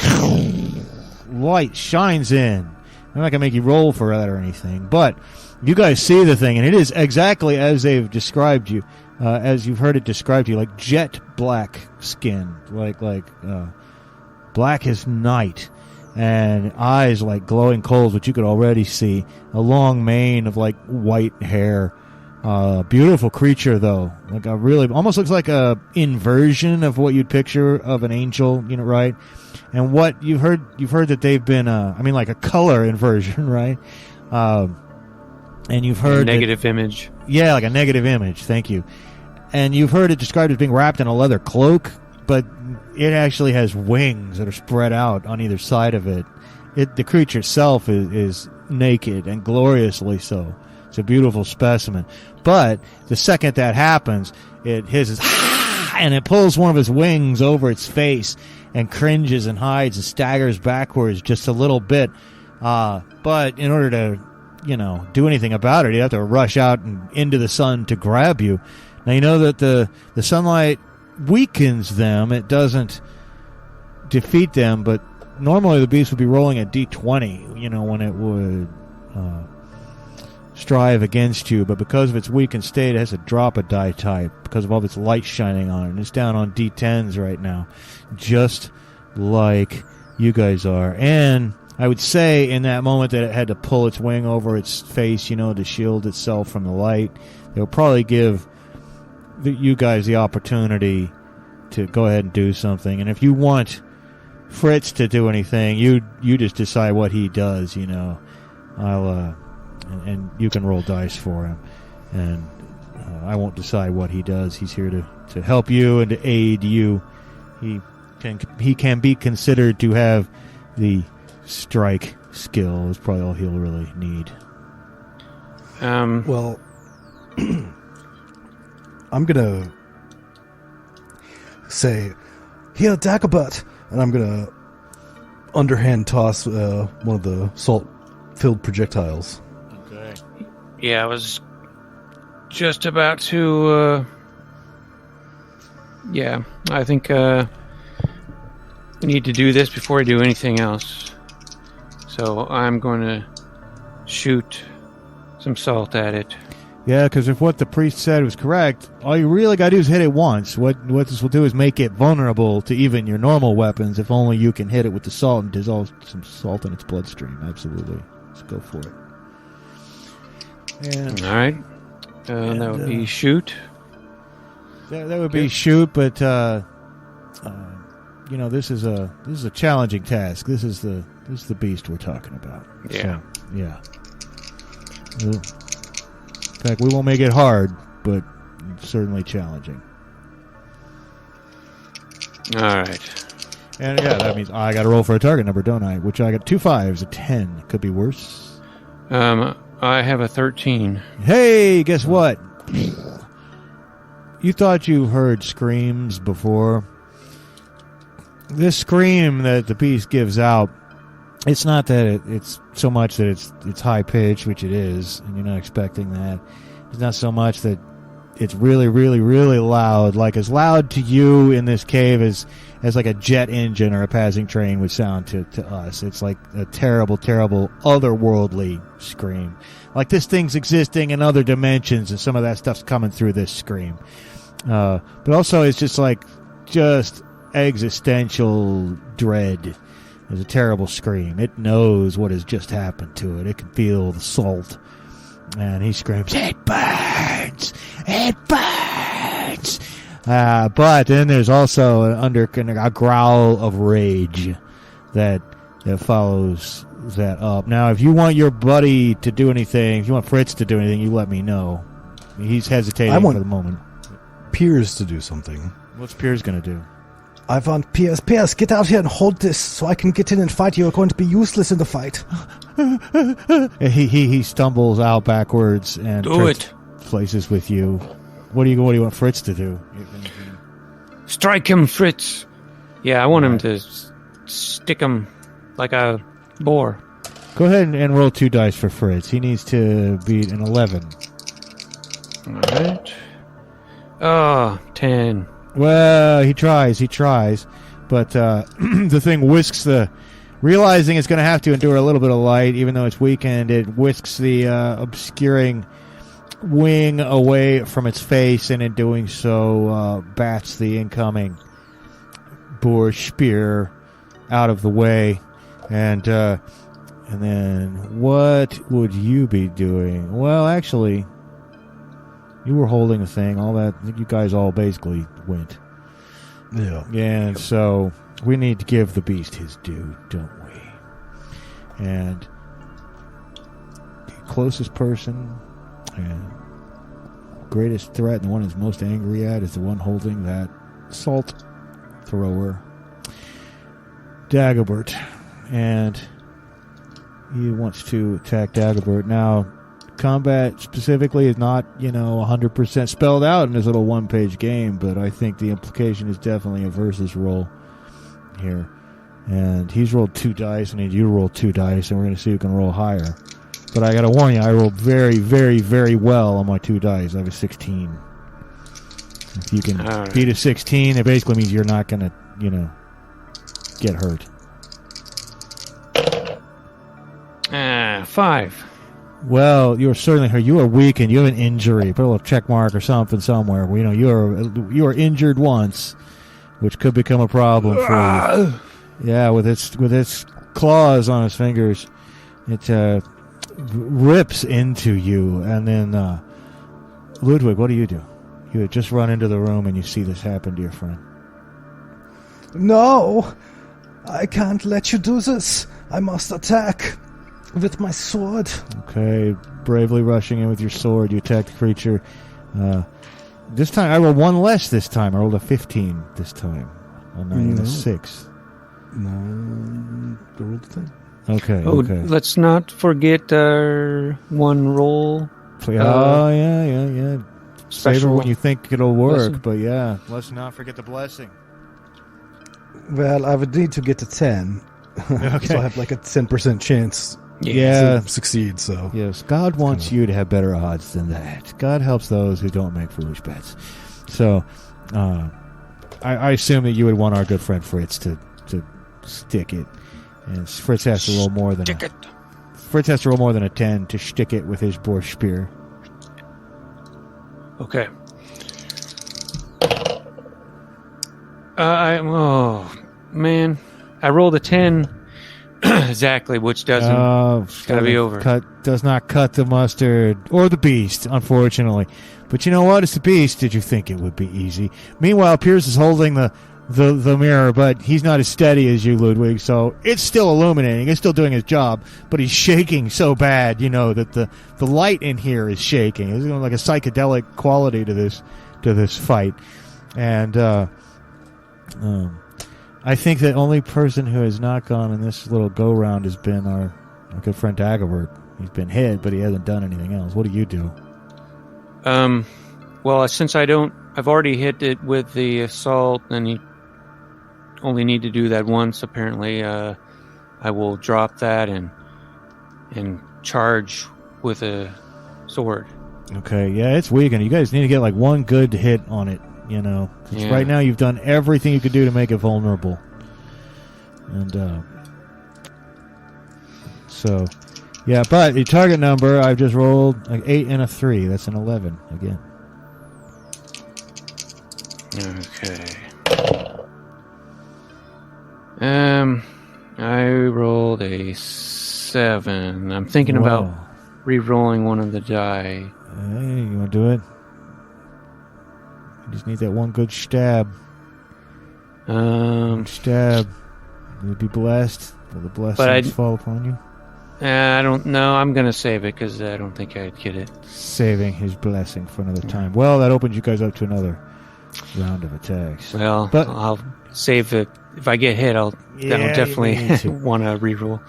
light shines in. I'm not going to make you roll for that or anything, but you guys see the thing, and it is exactly as they've described you, as you've heard it described to you, like jet black skin, like black as night, and eyes like glowing coals, which you could already see, a long mane of like white hair. Beautiful creature, though, like a really, almost looks like a inversion of what you'd picture of an angel, right? And what you've heard that they've been, like a color inversion, right? And you've heard a negative image. Yeah, like a negative image. Thank you. And you've heard it described as being wrapped in a leather cloak, but it actually has wings that are spread out on either side of it. The creature itself is naked and gloriously so. It's a beautiful specimen. But the second that happens, it hisses, and it pulls one of its wings over its face and cringes and hides and staggers backwards just a little bit. But in order to, do anything about it, you have to rush out and into the sun to grab you. Now, you know that the sunlight weakens them. It doesn't defeat them, but normally the beast would be rolling a d20, when it would strive against you. But because of its weakened state, it has to drop a die type because of all its light shining on it. And it's down on d10s right now, just like you guys are. And I would say in that moment that it had to pull its wing over its face, to shield itself from the light. They'll probably give you guys the opportunity to go ahead and do something. And if you want Fritz to do anything, you just decide what he does, I'll and you can roll dice for him, and I won't decide what he does. He's here to help you and to aid you. He can be considered to have the strike skill is probably all he'll really need. Well, I'm gonna say, "Here, Dagobert," and I'm gonna underhand toss one of the salt-filled projectiles. Okay. Yeah, I was just about to. Yeah, I think we need to do this before I do anything else. So I'm going to shoot some salt at it. Yeah, because if what the priest said was correct, all you really got to do is hit it once. What this will do is make it vulnerable to even your normal weapons, if only you can hit it with the salt and dissolve some salt in its bloodstream. Absolutely. Let's go for it. And All right. That would be shoot. that would be shoot, but this is a challenging task. This is the beast we're talking about. Yeah. So, yeah. In fact, we won't make it hard, but it's certainly challenging. All right. And yeah, that means I got to roll for a target number, don't I? Which I got 2 5s, a 10. Could be worse. I have a 13. Hey, guess what? You thought you heard screams before. This scream that the beast gives out, it's not that it's so much that it's high pitched, which it is, and you're not expecting that. It's not so much that it's really, really, really loud, like as loud to you in this cave as like a jet engine or a passing train would sound to us. It's like a terrible, terrible, otherworldly scream. Like this thing's existing in other dimensions, and some of that stuff's coming through this scream. But also it's just existential dread. It's a terrible scream. It knows what has just happened to it. It can feel the salt. And he screams, "It burns! It burns!" But then there's also a growl of rage that follows that up. Now, if you want your buddy to do anything, if you want Fritz to do anything, you let me know. He's hesitating for the moment. Piers to do something. What's Piers going to do? I want Piers. Piers, get out here and hold this so I can get in and fight. You're going to be useless in the fight. He stumbles out backwards and places with you. What do you want Fritz to do? Strike him, Fritz. Yeah, I want him to stick him like a boar. Go ahead and roll 2 dice for Fritz. He needs to beat an 11. All right. Oh, 10. Well, he tries, but the thing whisks realizing it's going to have to endure a little bit of light, even though it's weakened, it whisks the obscuring wing away from its face, and in doing so, bats the incoming boar spear out of the way. And then what would you be doing? Well, actually, you were holding a thing. All that, you guys all basically went. Yeah. And so we need to give the beast his due, don't we? And the closest person and greatest threat, and the one who's most angry at, is the one holding that salt thrower, Dagobert. And he wants to attack Dagobert. Now, combat specifically is not, 100% spelled out in this little one-page game, but I think the implication is definitely a versus roll here. And he's rolled 2 dice. I need you to roll 2 dice, and we're going to see who can roll higher. But I got to warn you, I rolled very, very, very well on my 2 dice. I have a 16. If you can beat a 16, it basically means you're not going to, get hurt. 5. Well, you are certainly hurt. You are weakened. You have an injury. Put a little check mark or something somewhere. You are injured once, which could become a problem for you. Yeah, with its claws on its fingers, it rips into you. And then, Ludwig, what do? You had just run into the room and you see this happen to your friend. No, I can't let you do this. I must attack with my sword. Okay, bravely rushing in with your sword, you attack the creature. This time, I rolled 1 less this time. I rolled a 15 this time. I'm not even a 6. No, I rolled a 10. Okay. Oh, Okay. let's not forget our one roll. Yeah. Save Special it when you think it'll work, blessing. but yeah, let's not forget the blessing. Well, I would need to get to 10. Okay. So I have like a 10% chance Yeah. to succeed, so. Yes, God wants you to have better odds than that. God helps those who don't make foolish bets. So, I assume that you would want our good friend Fritz to stick it, and Fritz has to roll more than Fritz has to roll more than a 10 to stick it with his boar spear. Okay. Oh man, I rolled a 10 exactly, which doesn't. Gotta be over. Does not cut the mustard or the beast, unfortunately. But you know what? It's the beast. Did you think it would be easy? Meanwhile, Piers is holding the mirror, but he's not as steady as you, Ludwig. So it's still illuminating. It's still doing his job, but he's shaking so bad, you know, that the light in here is shaking. There's like a psychedelic quality to this fight, and I think the only person who has not gone in this little go round has been our good friend Dagobert. He's been hit, but he hasn't done anything else. What do you do? Well, since I've already hit it with the assault, and you only need to do that once, apparently, I will drop that and charge with a sword. Okay, yeah, it's weakened. You guys need to get like one good hit on it, you know. 'Cause right now you've done everything you could do to make it vulnerable. And, so, yeah, but your target number, I've just rolled like 8 and a 3. That's an 11 again. Okay. I rolled a 7. I'm thinking about re-rolling one of the die. Hey, you want to do it? You just need that one good stab. Stab. You'll be blessed. Will the blessings fall upon you? I don't know. I'm going to save it because I don't think I'd get it. Saving his blessing for another time. Well, that opens you guys up to another round of attacks. Well, but I'll save it. If I get hit, I'll definitely want to reroll.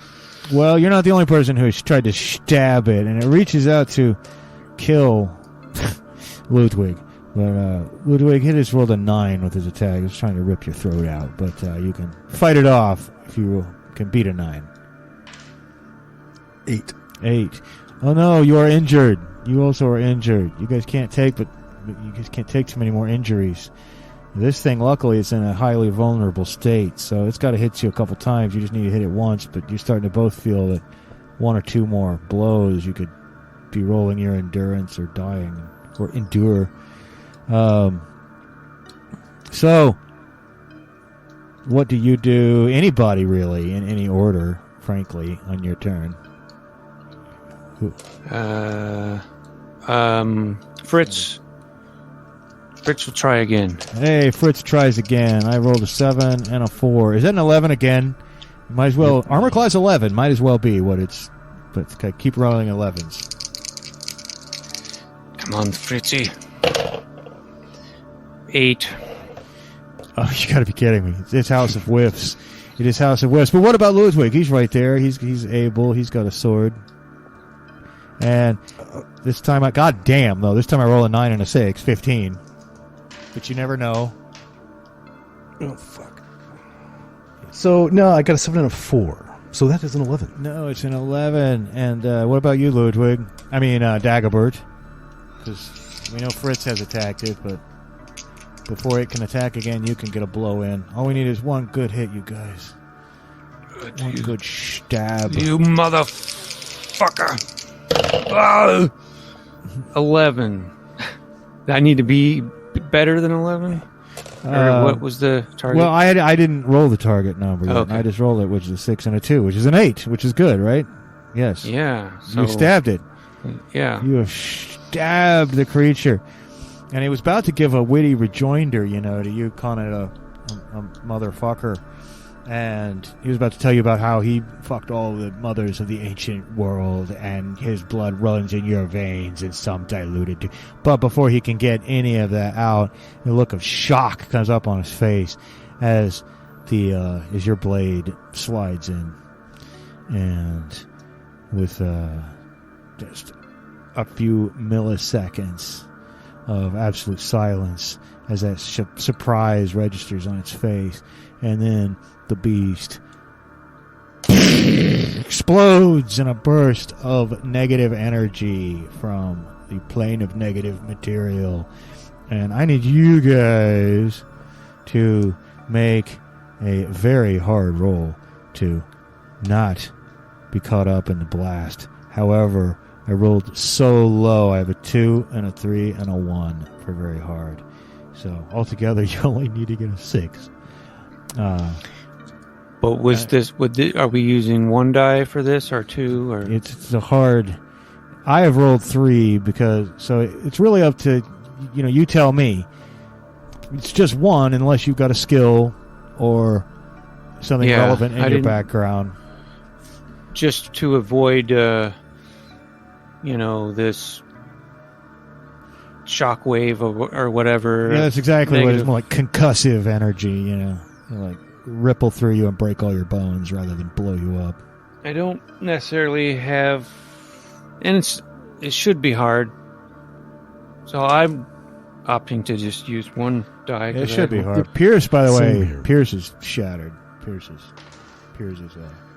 Well, you're not the only person who's tried to stab it, and it reaches out to kill Ludwig. But Ludwig hit rolled a 9 with his attack. He was trying to rip your throat out, but you can fight it off if you can beat a 9. 8. Oh no, you are injured. You also are injured. You guys can't take, but you guys can't take too many more injuries. This thing, luckily, is in a highly vulnerable state, so it's got to hit you a couple times. You just need to hit it once, but you're starting to both feel that 1 or 2 more blows, you could be rolling your endurance or dying, or endure. So, what do you do? Anybody, really, in any order, frankly, on your turn? Fritz will try again. Hey, Fritz tries again. I rolled a 7 and a 4. Is that an 11 again? Might as well. Armor class 11 might as well be what it's. But okay, keep rolling 11s. Come on, Fritzy. 8. Oh, you gotta be kidding me. It's House of Whiffs. It is House of Whiffs. But what about Ludwig? He's right there. He's able. He's got a sword. And this time God damn, though. This time I roll a 9 and a 6. 15. But you never know. Oh, fuck. So, no, I got a 7 and a 4. So that is an 11. No, it's an 11. And what about you, Ludwig? I mean, Dagobert. Because we know Fritz has attacked it, but before it can attack again, you can get a blow in. All we need is one good hit, you guys. One good stab. You motherfucker. 11. I need to be better than 11? Or what was the target? Well, I didn't roll the target number yet. Okay. I just rolled it, which is a 6 and a 2, which is an 8, which is good, right? Yes. Yeah. So, you stabbed it. Yeah. You have stabbed the creature. And he was about to give a witty rejoinder, to you calling it a motherfucker. And he was about to tell you about how he fucked all the mothers of the ancient world and his blood runs in your veins in some diluted. But before he can get any of that out, a look of shock comes up on his face as your blade slides in. and with just a few milliseconds of absolute silence as that surprise registers on its face, and then the beast explodes in a burst of negative energy from the plane of negative material. And I need you guys to make a very hard roll to not be caught up in the blast. However, I rolled so low. I have a 2 and a 3 and a 1 for very hard. So altogether, you only need to get a 6. But was are we using 1 die for this or 2? Or it's a hard. I have rolled 3 because it's really up to you tell me. It's just 1 unless you've got a skill or something relevant in your background. Just to avoid, this shockwave or whatever. Yeah, that's exactly what it's more like concussive energy, like ripple through you and break all your bones rather than blow you up. I don't necessarily have, and it should be hard. So I'm opting to just use 1 die. It should be hard. Piers, by the way, Piers is shattered. Piers is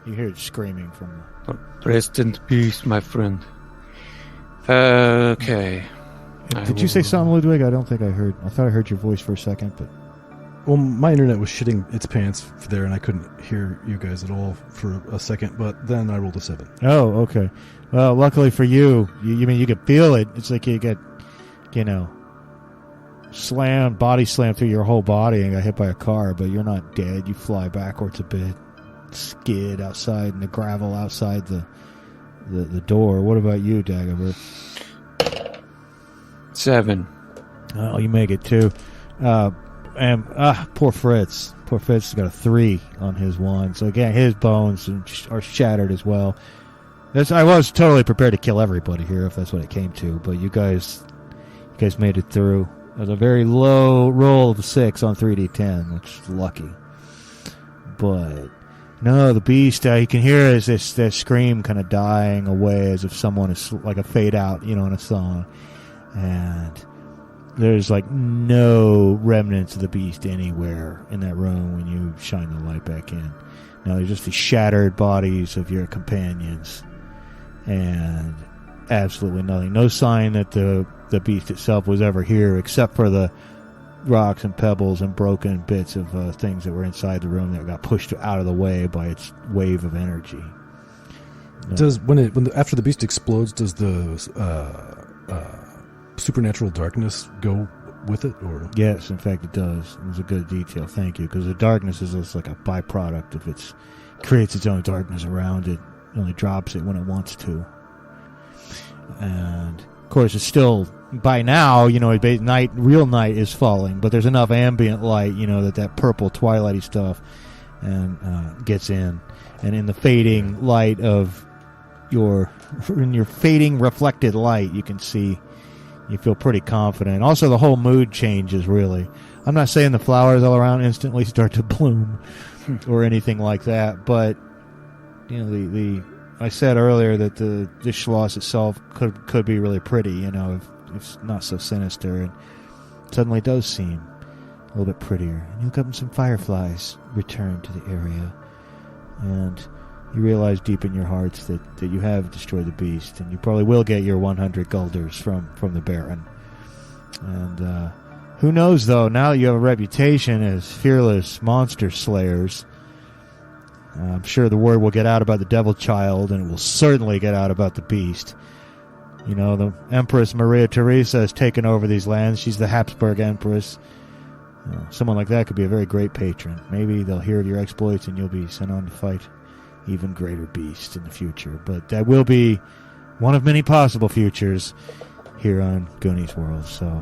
you hear it screaming from the... Rest in peace, my friend. Okay. Did you say something, Ludwig? I don't think I heard. I thought I heard your voice for a second, but... Well, my internet was shitting its pants there, and I couldn't hear you guys at all for a second, but then I rolled a 7. Oh, okay. Well, luckily for you, you could feel it. It's like you get, body slammed through your whole body and got hit by a car, but you're not dead. You fly backwards a bit, skid outside in the gravel outside the door. What about you, Dagobert? 7. Oh, you make it too. And poor Fritz. Poor Fritz has got a 3 on his 1. So again, his bones are shattered as well. I was totally prepared to kill everybody here if that's what it came to, but you guys made it through. It was a very low roll of 6 on 3d10, which is lucky. But no, the beast, you can hear that scream kind of dying away as if someone is like a fade out, in a song. And there's like no remnants of the beast anywhere in that room when you shine the light back in. Now there's just the shattered bodies of your companions. And absolutely nothing. No sign that the beast itself was ever here, except for the rocks and pebbles and broken bits of things that were inside the room that got pushed out of the way by its wave of energy. Does after the beast explodes, does the supernatural darkness go with it, or? Yes, in fact, it does. It was a good detail. Thank you, because the darkness is just like a byproduct of creates its own darkness around it. It only drops it when it wants to. And of course, it's still by now, real night is falling, but there's enough ambient light, that purple twilighty stuff and gets in, and in the fading light of your fading reflected light, you can see. You feel pretty confident. Also, the whole mood changes, really. I'm not saying the flowers all around instantly start to bloom or anything like that, but I said earlier that this Schloss itself could be really pretty, if it's not so sinister, and suddenly it does seem a little bit prettier. And you look up and some fireflies return to the area, and you realize deep in your hearts that you have destroyed the beast, and you probably will get your 100 guilders from the Baron. And who knows, though, now that you have a reputation as fearless monster slayers, I'm sure the word will get out about the Devil Child, and it will certainly get out about the beast. The Empress Maria Theresa has taken over these lands. She's the Habsburg Empress. Someone like that could be a very great patron. Maybe they'll hear of your exploits, and you'll be sent on to fight even greater beasts in the future. But that will be one of many possible futures here on Goonies World. So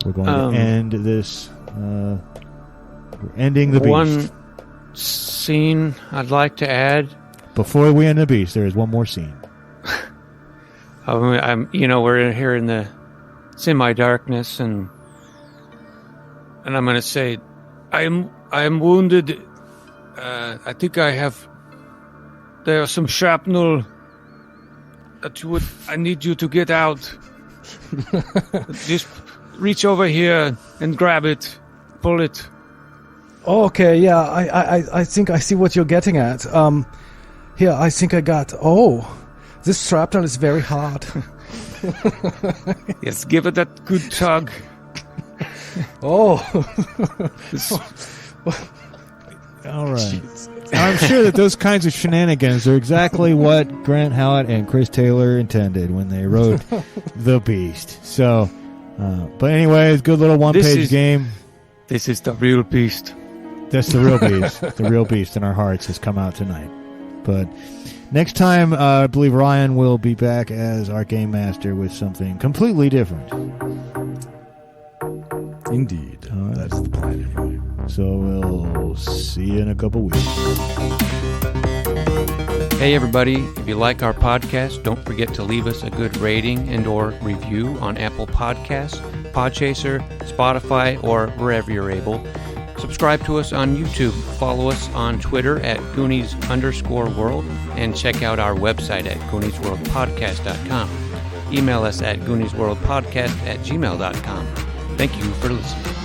we're going to end this. We're ending the beast. One scene I'd like to add. Before we end the beast, there is one more scene. We're here in the semi-darkness, and I'm going to say, I am wounded. I think I have There's some shrapnel I need you to get out. Just reach over here and grab it. Pull it. Okay, yeah, I think I see what you're getting at. Here, I think I got... Oh, this shrapnel is very hard. Yes, give it that good tug. Oh. All right. I'm sure that those kinds of shenanigans are exactly what Grant Howard and Chris Taylor intended when they wrote The Beast. So, but anyways, good little one-page game. This is the real beast. That's the real beast. The real beast in our hearts has come out tonight. But next time, I believe Ryan will be back as our game master with something completely different. Indeed. That's the plan anyway. So we'll see you in a couple weeks. Hey everybody, if you like our podcast, don't forget to leave us a good rating and or review on Apple Podcasts, Podchaser, Spotify, or wherever you're able. Subscribe to us on YouTube, follow us on Twitter at Goonies_world, and check out our website at GooniesWorldPodcast.com. Email us at GooniesWorldPodcast@gmail.com. Thank you for listening.